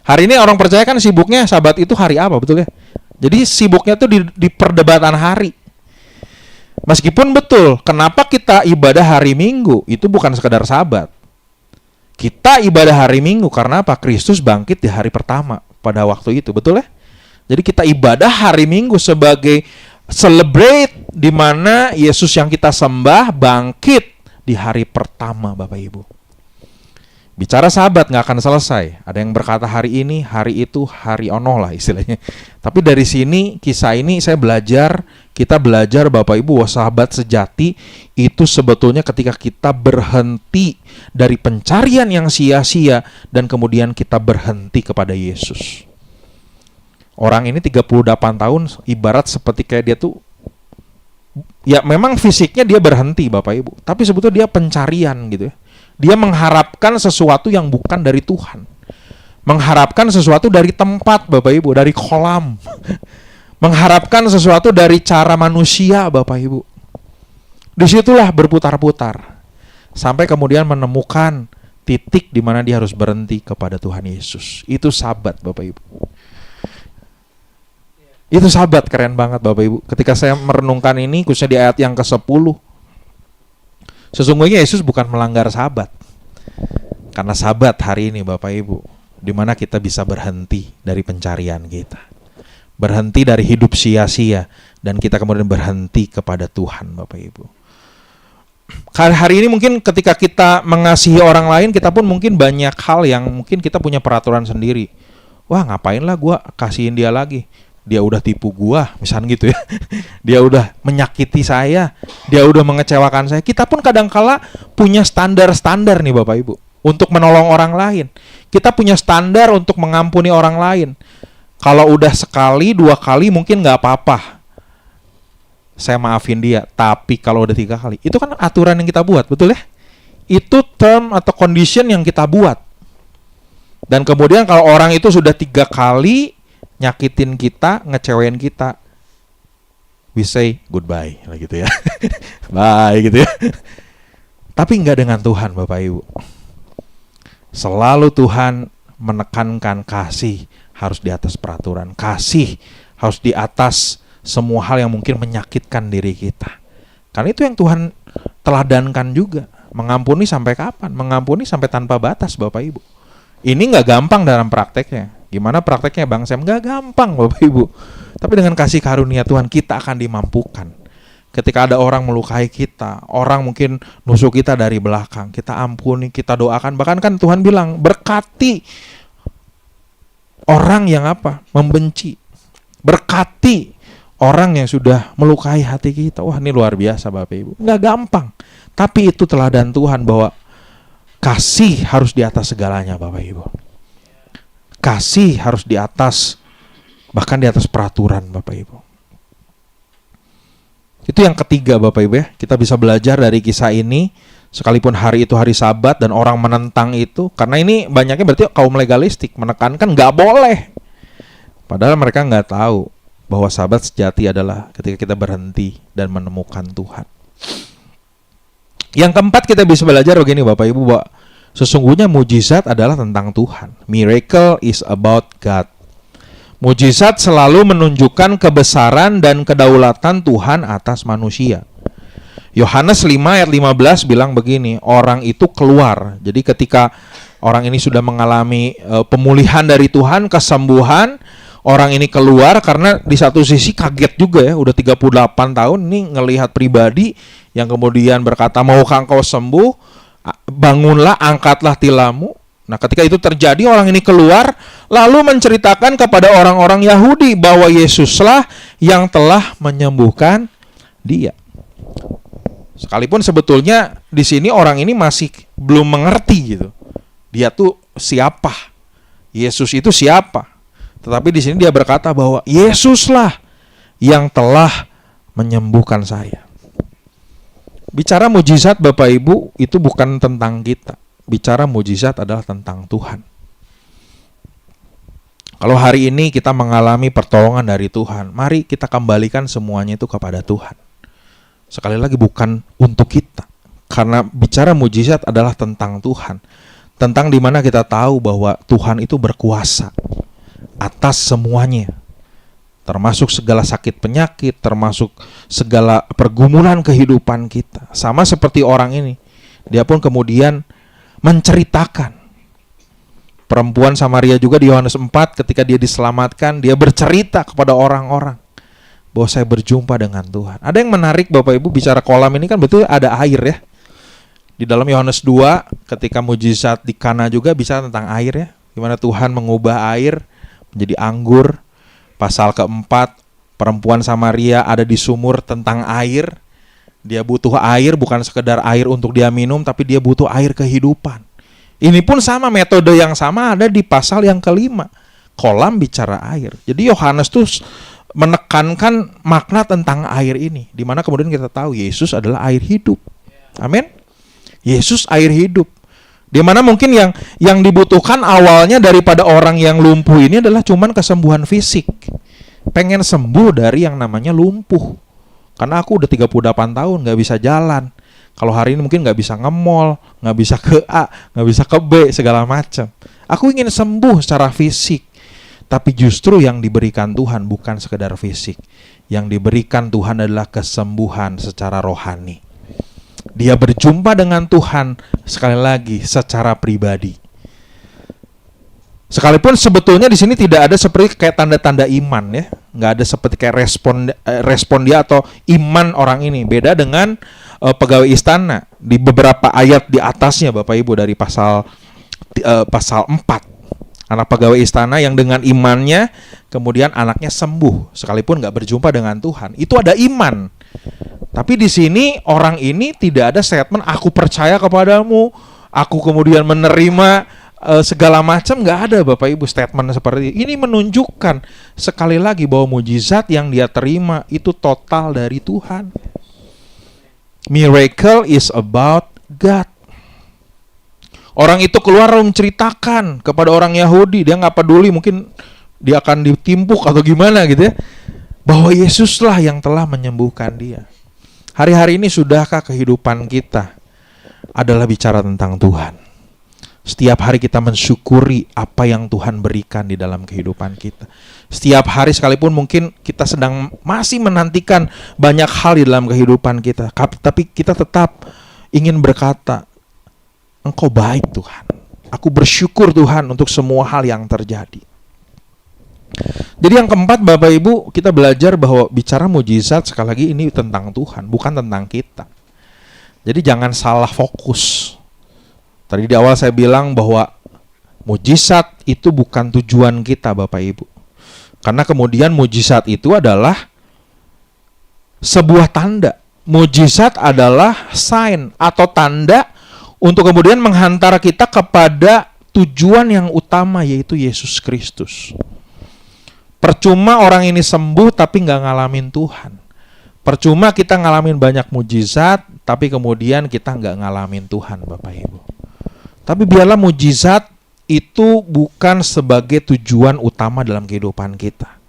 Hari ini orang percaya kan sibuknya Sabat itu hari apa, betul ya? Jadi sibuknya tuh di perdebatan hari. Meskipun betul, kenapa kita ibadah hari Minggu? Itu bukan sekedar Sabat. Kita ibadah hari Minggu karena apa? Kristus bangkit di hari pertama pada waktu itu, betul ya? Jadi kita ibadah hari Minggu sebagai celebrate di mana Yesus yang kita sembah bangkit di hari pertama, Bapak Ibu. Bicara Sabat nggak akan selesai. Ada yang berkata hari ini, hari itu, hari ono lah istilahnya. Tapi dari sini, kisah ini kita belajar Bapak Ibu bahwa Sabat sejati itu sebetulnya ketika kita berhenti dari pencarian yang sia-sia dan kemudian kita berhenti kepada Yesus. Orang ini 38 tahun ibarat seperti kayak dia tuh, ya memang fisiknya dia berhenti Bapak Ibu, tapi sebetulnya dia pencarian gitu ya. Dia mengharapkan sesuatu yang bukan dari Tuhan. Mengharapkan sesuatu dari tempat Bapak Ibu, dari kolam. Mengharapkan sesuatu dari cara manusia Bapak Ibu. Disitulah berputar-putar. Sampai kemudian menemukan titik di mana dia harus berhenti kepada Tuhan Yesus. Itu Sabat, Bapak Ibu. Itu Sabat, keren banget Bapak Ibu. Ketika saya merenungkan ini, khususnya di ayat yang ke-10, sesungguhnya Yesus bukan melanggar Sabat. Karena Sabat hari ini Bapak Ibu, di mana kita bisa berhenti dari pencarian kita, berhenti dari hidup sia-sia, dan kita kemudian berhenti kepada Tuhan Bapak Ibu. Hari ini mungkin ketika kita mengasihi orang lain, kita pun mungkin banyak hal yang mungkin kita punya peraturan sendiri. Wah, ngapain lah gue kasihin dia lagi, dia udah tipu gue, misalnya gitu ya. Dia udah menyakiti saya, dia udah mengecewakan saya. Kita pun kadangkala punya standar-standar nih Bapak Ibu untuk menolong orang lain. Kita punya standar untuk mengampuni orang lain. Kalau udah sekali, 2 kali mungkin gak apa-apa, saya maafin dia. Tapi kalau udah 3 kali, itu kan aturan yang kita buat, betul ya? Itu term atau condition yang kita buat. Dan kemudian kalau orang itu sudah 3 kali nyakitin kita, ngecewain kita, we say goodbye lah gitu ya. Bye gitu ya. Tapi enggak dengan Tuhan Bapak Ibu. Selalu Tuhan menekankan kasih harus di atas peraturan. Kasih harus di atas semua hal yang mungkin menyakitkan diri kita. Karena itu yang Tuhan teladankan juga. Mengampuni sampai kapan? Mengampuni sampai tanpa batas Bapak Ibu. Ini gak gampang dalam prakteknya. Gimana prakteknya Bang Sam? Gak gampang Bapak Ibu. Tapi dengan kasih karunia Tuhan kita akan dimampukan. Ketika ada orang melukai kita, orang mungkin nusuk kita dari belakang, kita ampuni, kita doakan. Bahkan kan Tuhan bilang, berkati orang yang apa? Membenci. Berkati orang yang sudah melukai hati kita. Wah, ini luar biasa Bapak Ibu. Nggak gampang. Tapi itu teladan Tuhan bahwa kasih harus di atas segalanya Bapak Ibu. Kasih harus di atas, bahkan di atas peraturan Bapak Ibu. Itu yang ketiga Bapak Ibu ya. Kita bisa belajar dari kisah ini. Sekalipun hari itu hari Sabat dan orang menentang itu. Karena ini banyaknya berarti kaum legalistik. Menekankan nggak boleh. Padahal mereka nggak tahu bahwa Sabat sejati adalah ketika kita berhenti dan menemukan Tuhan. Yang keempat, kita bisa belajar begini Bapak Ibu, bahwa sesungguhnya mujizat adalah tentang Tuhan. Miracle is about God. Mujizat selalu menunjukkan kebesaran dan kedaulatan Tuhan atas manusia. Yohanes 5 ayat 15 bilang begini, orang itu keluar. Jadi ketika orang ini sudah mengalami pemulihan dari Tuhan, kesembuhan, orang ini keluar karena di satu sisi kaget juga ya, udah 38 tahun nih ngelihat pribadi yang kemudian berkata, maukah engkau sembuh? Bangunlah, angkatlah tilammu. Nah, ketika itu terjadi, orang ini keluar lalu menceritakan kepada orang-orang Yahudi bahwa Yesuslah yang telah menyembuhkan dia. Sekalipun sebetulnya di sini orang ini masih belum mengerti gitu. Dia tuh siapa? Yesus itu siapa? Tetapi di sini dia berkata bahwa Yesuslah yang telah menyembuhkan saya. Bicara mujizat Bapak Ibu itu bukan tentang kita. Bicara mujizat adalah tentang Tuhan. Kalau hari ini kita mengalami pertolongan dari Tuhan, mari kita kembalikan semuanya itu kepada Tuhan. Sekali lagi bukan untuk kita. Karena bicara mujizat adalah tentang Tuhan. Tentang di mana kita tahu bahwa Tuhan itu berkuasa atas semuanya. Termasuk segala sakit penyakit, termasuk segala pergumulan kehidupan kita. Sama seperti orang ini. Dia pun kemudian menceritakan. Perempuan Samaria juga di Yohanes 4 ketika dia diselamatkan, dia bercerita kepada orang-orang bahwa saya berjumpa dengan Tuhan. Ada yang menarik Bapak Ibu, bicara kolam ini kan betul ada air ya. Di dalam Yohanes 2 ketika mujizat di Kana juga bisa tentang air ya. Gimana Tuhan mengubah air menjadi anggur. Pasal keempat, perempuan Samaria ada di sumur tentang air. Dia butuh air, bukan sekedar air untuk dia minum, tapi dia butuh air kehidupan. Ini pun sama, metode yang sama ada di pasal yang kelima. Kolam bicara air. Jadi Yohanes tuh menekankan makna tentang air ini. Di mana kemudian kita tahu Yesus adalah air hidup. Amin. Yesus air hidup. Di mana mungkin yang dibutuhkan awalnya daripada orang yang lumpuh ini adalah cuman kesembuhan fisik. Pengen sembuh dari yang namanya lumpuh. Karena aku udah 38 tahun gak bisa jalan. Kalau hari ini mungkin nggak bisa nge-mall, nggak bisa ke A, nggak bisa ke B, segala macam. Aku ingin sembuh secara fisik. Tapi justru yang diberikan Tuhan bukan sekedar fisik. Yang diberikan Tuhan adalah kesembuhan secara rohani. Dia berjumpa dengan Tuhan sekali lagi secara pribadi. Sekalipun sebetulnya di sini tidak ada seperti kayak tanda-tanda iman ya, nggak ada seperti kayak respon dia atau iman orang ini. Beda dengan pegawai istana di beberapa ayat di atasnya Bapak Ibu dari pasal 4. Anak pegawai istana yang dengan imannya kemudian anaknya sembuh sekalipun nggak berjumpa dengan Tuhan. Itu ada iman. Tapi di sini orang ini tidak ada statement aku percaya kepadamu, aku kemudian menerima segala macam, nggak ada Bapak Ibu statement seperti ini. Ini menunjukkan sekali lagi bahwa mujizat yang dia terima itu total dari Tuhan. Miracle is about God. Orang itu keluar menceritakan kepada orang Yahudi, dia nggak peduli mungkin dia akan ditimpuk atau gimana gitu ya, bahwa Yesuslah yang telah menyembuhkan dia. Hari-hari ini sudahkah kehidupan kita adalah bicara tentang Tuhan? Setiap hari kita mensyukuri apa yang Tuhan berikan di dalam kehidupan kita. Setiap hari sekalipun mungkin kita sedang masih menantikan banyak hal di dalam kehidupan kita, tapi kita tetap ingin berkata, Engkau baik Tuhan. Aku bersyukur Tuhan untuk semua hal yang terjadi. Jadi yang keempat Bapak Ibu, kita belajar bahwa bicara mujizat sekali lagi ini tentang Tuhan, bukan tentang kita. Jadi jangan salah fokus. Tadi di awal saya bilang bahwa mujizat itu bukan tujuan kita Bapak Ibu. Karena kemudian mujizat itu adalah sebuah tanda. Mujizat adalah sign atau tanda untuk kemudian menghantar kita kepada tujuan yang utama, yaitu Yesus Kristus. Percuma orang ini sembuh tapi nggak ngalamin Tuhan. Percuma kita ngalamin banyak mujizat tapi kemudian kita nggak ngalamin Tuhan Bapak Ibu. Tapi biarlah mujizat itu bukan sebagai tujuan utama dalam kehidupan kita.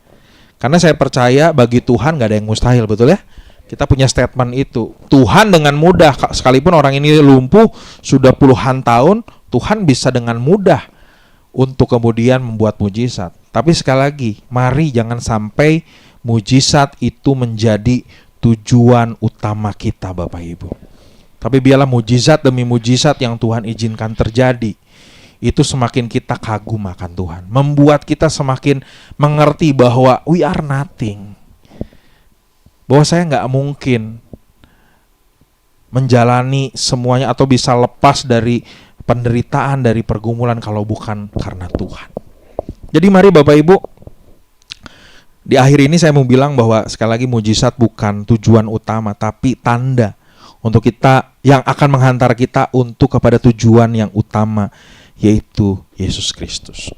Karena saya percaya bagi Tuhan nggak ada yang mustahil, betul ya? Kita punya statement itu. Tuhan dengan mudah, sekalipun orang ini lumpuh sudah puluhan tahun, Tuhan bisa dengan mudah untuk kemudian membuat mujizat. Tapi sekali lagi, mari jangan sampai mujizat itu menjadi tujuan utama kita Bapak Ibu. Tapi biarlah mujizat demi mujizat yang Tuhan izinkan terjadi, itu semakin kita kagum akan Tuhan. Membuat kita semakin mengerti bahwa we are nothing. Bahwa saya nggak mungkin menjalani semuanya atau bisa lepas dari penderitaan, dari pergumulan kalau bukan karena Tuhan. Jadi mari Bapak Ibu, di akhir ini saya mau bilang bahwa sekali lagi mujizat bukan tujuan utama, tapi tanda untuk kita yang akan menghantar kita untuk kepada tujuan yang utama, yaitu Yesus Kristus.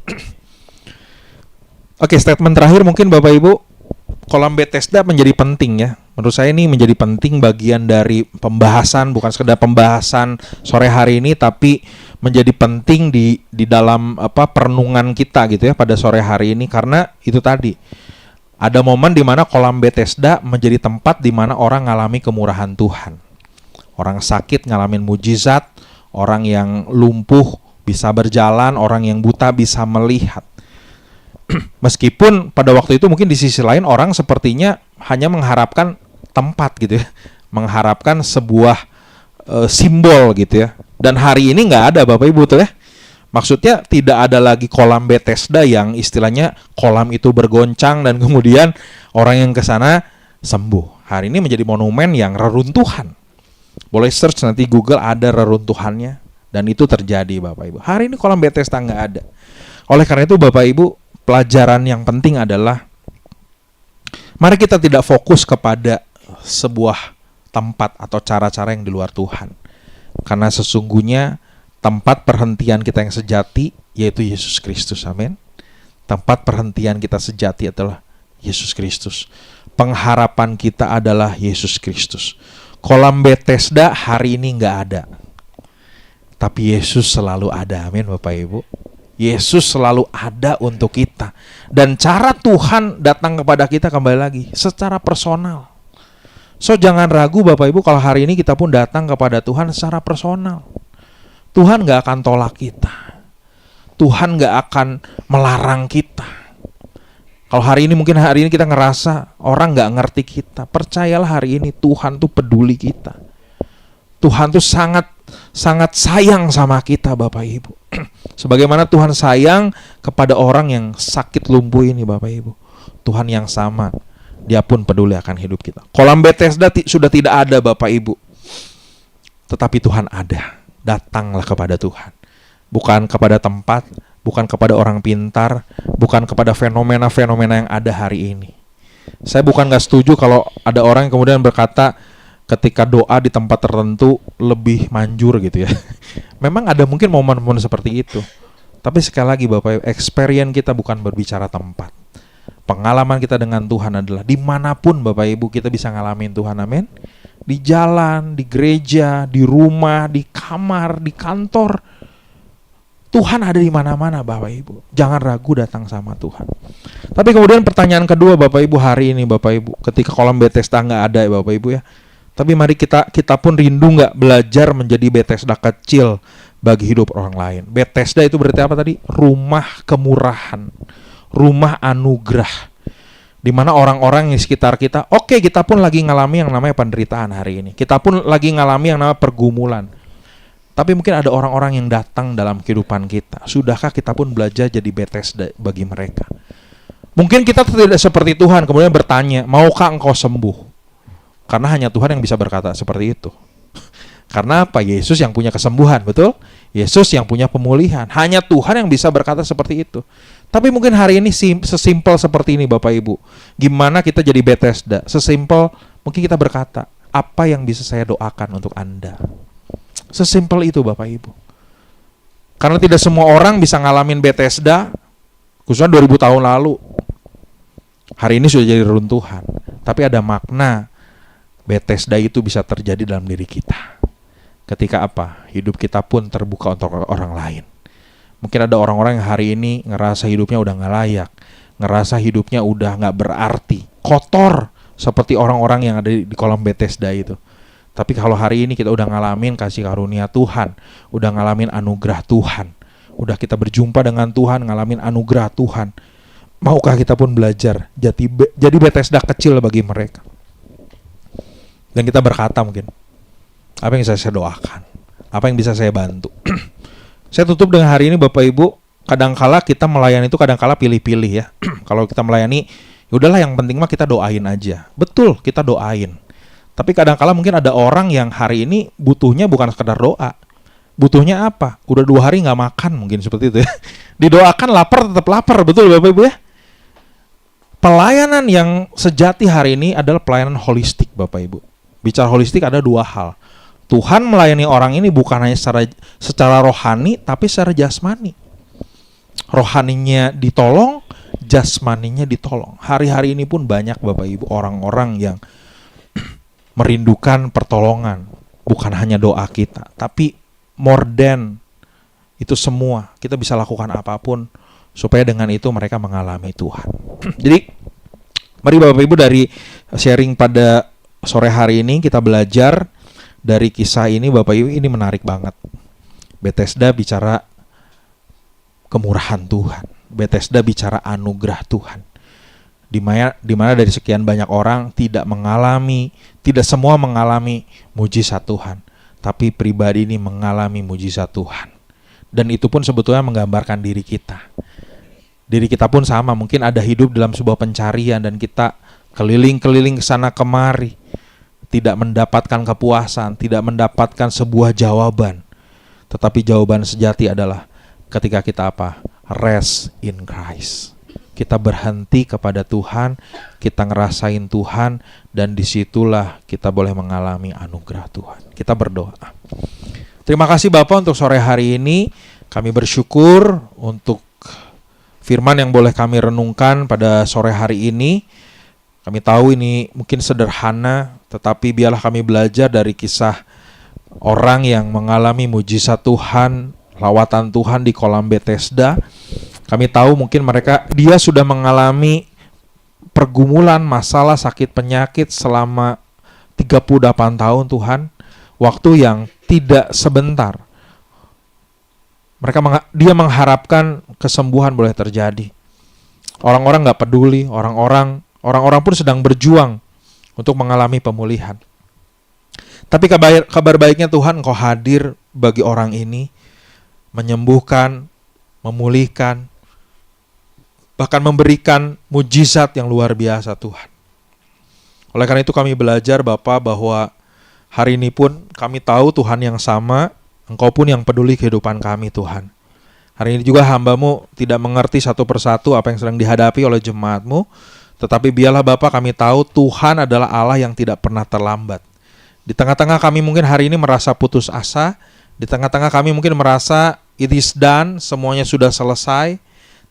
Oke, statement terakhir mungkin Bapak Ibu, kolam Bethesda menjadi penting ya. Menurut saya ini menjadi penting bagian dari pembahasan, bukan sekedar pembahasan sore hari ini, tapi menjadi penting di dalam perenungan kita gitu ya pada sore hari ini, karena itu tadi ada momen di mana kolam Bethesda menjadi tempat di mana orang ngalami kemurahan Tuhan. Orang sakit ngalamin mujizat, orang yang lumpuh bisa berjalan, orang yang buta bisa melihat. Meskipun pada waktu itu mungkin di sisi lain orang sepertinya hanya mengharapkan tempat gitu ya, mengharapkan sebuah simbol gitu ya. Dan hari ini nggak ada Bapak Ibu tuh ya. Maksudnya tidak ada lagi kolam Bethesda yang istilahnya kolam itu bergoncang dan kemudian orang yang ke sana sembuh. Hari ini menjadi monumen yang reruntuhan. Boleh search nanti Google, ada reruntuhannya, dan itu terjadi Bapak Ibu. Hari ini kolam Bethesda nggak ada. Oleh karena itu Bapak Ibu, pelajaran yang penting adalah mari kita tidak fokus kepada sebuah tempat atau cara-cara yang di luar Tuhan. Karena sesungguhnya tempat perhentian kita yang sejati yaitu Yesus Kristus. Amin. Tempat perhentian kita sejati adalah Yesus Kristus. Pengharapan kita adalah Yesus Kristus. Kolam Bethesda hari ini nggak ada. Tapi Yesus selalu ada. Amin Bapak Ibu. Yesus selalu ada untuk kita. Dan cara Tuhan datang kepada kita kembali lagi secara personal. So jangan ragu Bapak Ibu kalau hari ini kita pun datang kepada Tuhan secara personal. Tuhan gak akan tolak kita. Tuhan gak akan melarang kita. Kalau hari ini kita ngerasa orang gak ngerti kita, percayalah hari ini Tuhan tuh peduli kita. Tuhan tuh sangat sayang sama kita Bapak Ibu. Sebagaimana Tuhan sayang kepada orang yang sakit lumpuh ini Bapak Ibu. Tuhan yang sama, Dia pun peduli akan hidup kita. Kolam Bethesda sudah tidak ada Bapak Ibu. Tetapi Tuhan ada. Datanglah kepada Tuhan. Bukan kepada tempat, bukan kepada orang pintar, bukan kepada fenomena-fenomena yang ada hari ini. Saya bukan gak setuju kalau ada orang yang kemudian berkata ketika doa di tempat tertentu lebih manjur gitu ya. Memang ada mungkin momen-momen seperti itu. Tapi sekali lagi Bapak, experience kita bukan berbicara tempat. Pengalaman kita dengan Tuhan adalah dimanapun Bapak Ibu kita bisa ngalamin Tuhan, amin. Di jalan, di gereja, di rumah, di kamar, di kantor. Tuhan ada di mana-mana Bapak Ibu. Jangan ragu datang sama Tuhan. Tapi kemudian pertanyaan kedua Bapak Ibu hari ini Bapak Ibu, ketika kolam Bethesda nggak ada ya Bapak Ibu ya. Tapi mari kita pun rindu nggak belajar menjadi Bethesda kecil bagi hidup orang lain. Bethesda itu berarti apa tadi? Rumah kemurahan, rumah anugerah. Di mana orang-orang di sekitar kita, oke, kita pun lagi ngalami yang namanya penderitaan hari ini. Kita pun lagi ngalami yang namanya pergumulan. Tapi mungkin ada orang-orang yang datang dalam kehidupan kita. Sudahkah kita pun belajar jadi Bethesda bagi mereka? Mungkin kita tidak seperti Tuhan, kemudian bertanya, maukah engkau sembuh? Karena hanya Tuhan yang bisa berkata seperti itu. Karena apa? Yesus yang punya kesembuhan, betul? Yesus yang punya pemulihan. Hanya Tuhan yang bisa berkata seperti itu. Tapi mungkin hari ini sesimpel seperti ini Bapak Ibu. Gimana kita jadi Bethesda? Sesimpel mungkin kita berkata, apa yang bisa saya doakan untuk Anda? Sesimpel itu Bapak Ibu. Karena tidak semua orang bisa ngalamin Bethesda, khususnya 2000 tahun lalu. Hari ini sudah jadi runtuhan. Tapi ada makna Bethesda itu bisa terjadi dalam diri kita. Ketika apa? Hidup kita pun terbuka untuk orang lain. Mungkin ada orang-orang yang hari ini ngerasa hidupnya udah gak layak, ngerasa hidupnya udah gak berarti, kotor, seperti orang-orang yang ada di kolam Bethesda itu. Tapi kalau hari ini kita udah ngalamin kasih karunia Tuhan, udah ngalamin anugerah Tuhan, udah kita berjumpa dengan Tuhan, ngalamin anugerah Tuhan, maukah kita pun belajar jadi Bethesda kecil bagi mereka? Dan kita berkata mungkin, apa yang bisa saya doakan? Apa yang bisa saya bantu? Saya tutup dengan hari ini Bapak Ibu, kadangkala kita melayani itu kadangkala pilih-pilih ya. Kalau kita melayani, yaudahlah yang penting mah kita doain aja. Betul, kita doain. Tapi kadangkala mungkin ada orang yang hari ini butuhnya bukan sekedar doa. Butuhnya apa? Udah 2 hari gak makan mungkin seperti itu ya. Didoakan lapar tetap lapar, betul Bapak Ibu ya? Pelayanan yang sejati hari ini adalah pelayanan holistik Bapak Ibu. Bicara holistik ada 2 hal. Tuhan melayani orang ini bukan hanya secara rohani, tapi secara jasmani. Rohaninya ditolong, jasmaninya ditolong. Hari-hari ini pun banyak Bapak Ibu orang-orang yang merindukan pertolongan. Bukan hanya doa kita, tapi more than itu semua. Kita bisa lakukan apapun supaya dengan itu mereka mengalami Tuhan. Jadi mari Bapak Ibu dari sharing pada sore hari ini kita belajar dari kisah ini Bapak Ibu, ini menarik banget. Bethesda bicara kemurahan Tuhan. Bethesda bicara anugerah Tuhan. Di mana dari sekian banyak orang tidak semua mengalami mujizat Tuhan, tapi pribadi ini mengalami mujizat Tuhan. Dan itu pun sebetulnya menggambarkan diri kita. Diri kita pun sama, mungkin ada hidup dalam sebuah pencarian dan kita keliling-keliling ke sana kemari, tidak mendapatkan kepuasan, tidak mendapatkan sebuah jawaban. Tetapi jawaban sejati adalah ketika kita apa? Rest in Christ. Kita berhenti kepada Tuhan, kita ngerasain Tuhan, dan disitulah kita boleh mengalami anugerah Tuhan. Kita berdoa. Terima kasih Bapak untuk sore hari ini. Kami bersyukur untuk firman yang boleh kami renungkan pada sore hari ini. Kami tahu ini mungkin sederhana, tetapi biarlah kami belajar dari kisah orang yang mengalami mujizat Tuhan, lawatan Tuhan di kolam Bethesda. Kami tahu mungkin dia sudah mengalami pergumulan, masalah, sakit, penyakit selama 38 tahun Tuhan, waktu yang tidak sebentar. Dia mengharapkan kesembuhan boleh terjadi. Orang-orang gak peduli, orang-orang pun sedang berjuang untuk mengalami pemulihan. Tapi kabar baiknya Tuhan, Engkau hadir bagi orang ini, menyembuhkan, memulihkan, bahkan memberikan mujizat yang luar biasa Tuhan. Oleh karena itu kami belajar Bapa bahwa hari ini pun kami tahu Tuhan yang sama, Engkau pun yang peduli kehidupan kami Tuhan. Hari ini juga hamba-Mu tidak mengerti satu persatu apa yang sedang dihadapi oleh jemaat-Mu, tetapi biarlah Bapa kami tahu Tuhan adalah Allah yang tidak pernah terlambat. Di tengah-tengah kami mungkin hari ini merasa putus asa, di tengah-tengah kami mungkin merasa it is done, semuanya sudah selesai,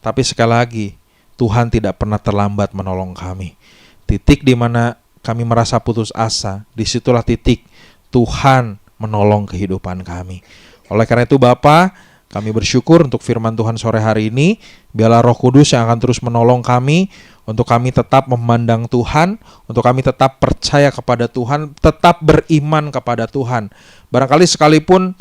tapi sekali lagi Tuhan tidak pernah terlambat menolong kami. Titik di mana kami merasa putus asa, disitulah titik Tuhan menolong kehidupan kami. Oleh karena itu Bapa, kami bersyukur untuk firman Tuhan sore hari ini. Biarlah Roh Kudus yang akan terus menolong kami, untuk kami tetap memandang Tuhan, untuk kami tetap percaya kepada Tuhan, tetap beriman kepada Tuhan. Barangkali sekalipun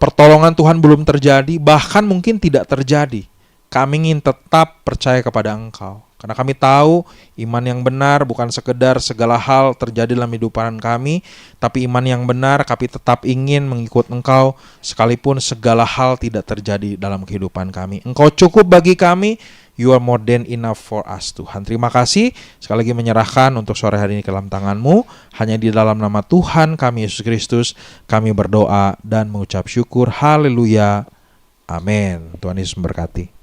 pertolongan Tuhan belum terjadi, bahkan mungkin tidak terjadi, kami ingin tetap percaya kepada Engkau. Karena kami tahu iman yang benar bukan sekedar segala hal terjadi dalam kehidupan kami, tapi iman yang benar kami tetap ingin mengikut Engkau sekalipun segala hal tidak terjadi dalam kehidupan kami. Engkau cukup bagi kami, You are more than enough for us Tuhan. Terima kasih, sekali lagi menyerahkan untuk sore hari ini ke dalam tangan-Mu. Hanya di dalam nama Tuhan kami Yesus Kristus kami berdoa dan mengucap syukur. Haleluya. Amin. Tuhan Yesus memberkati.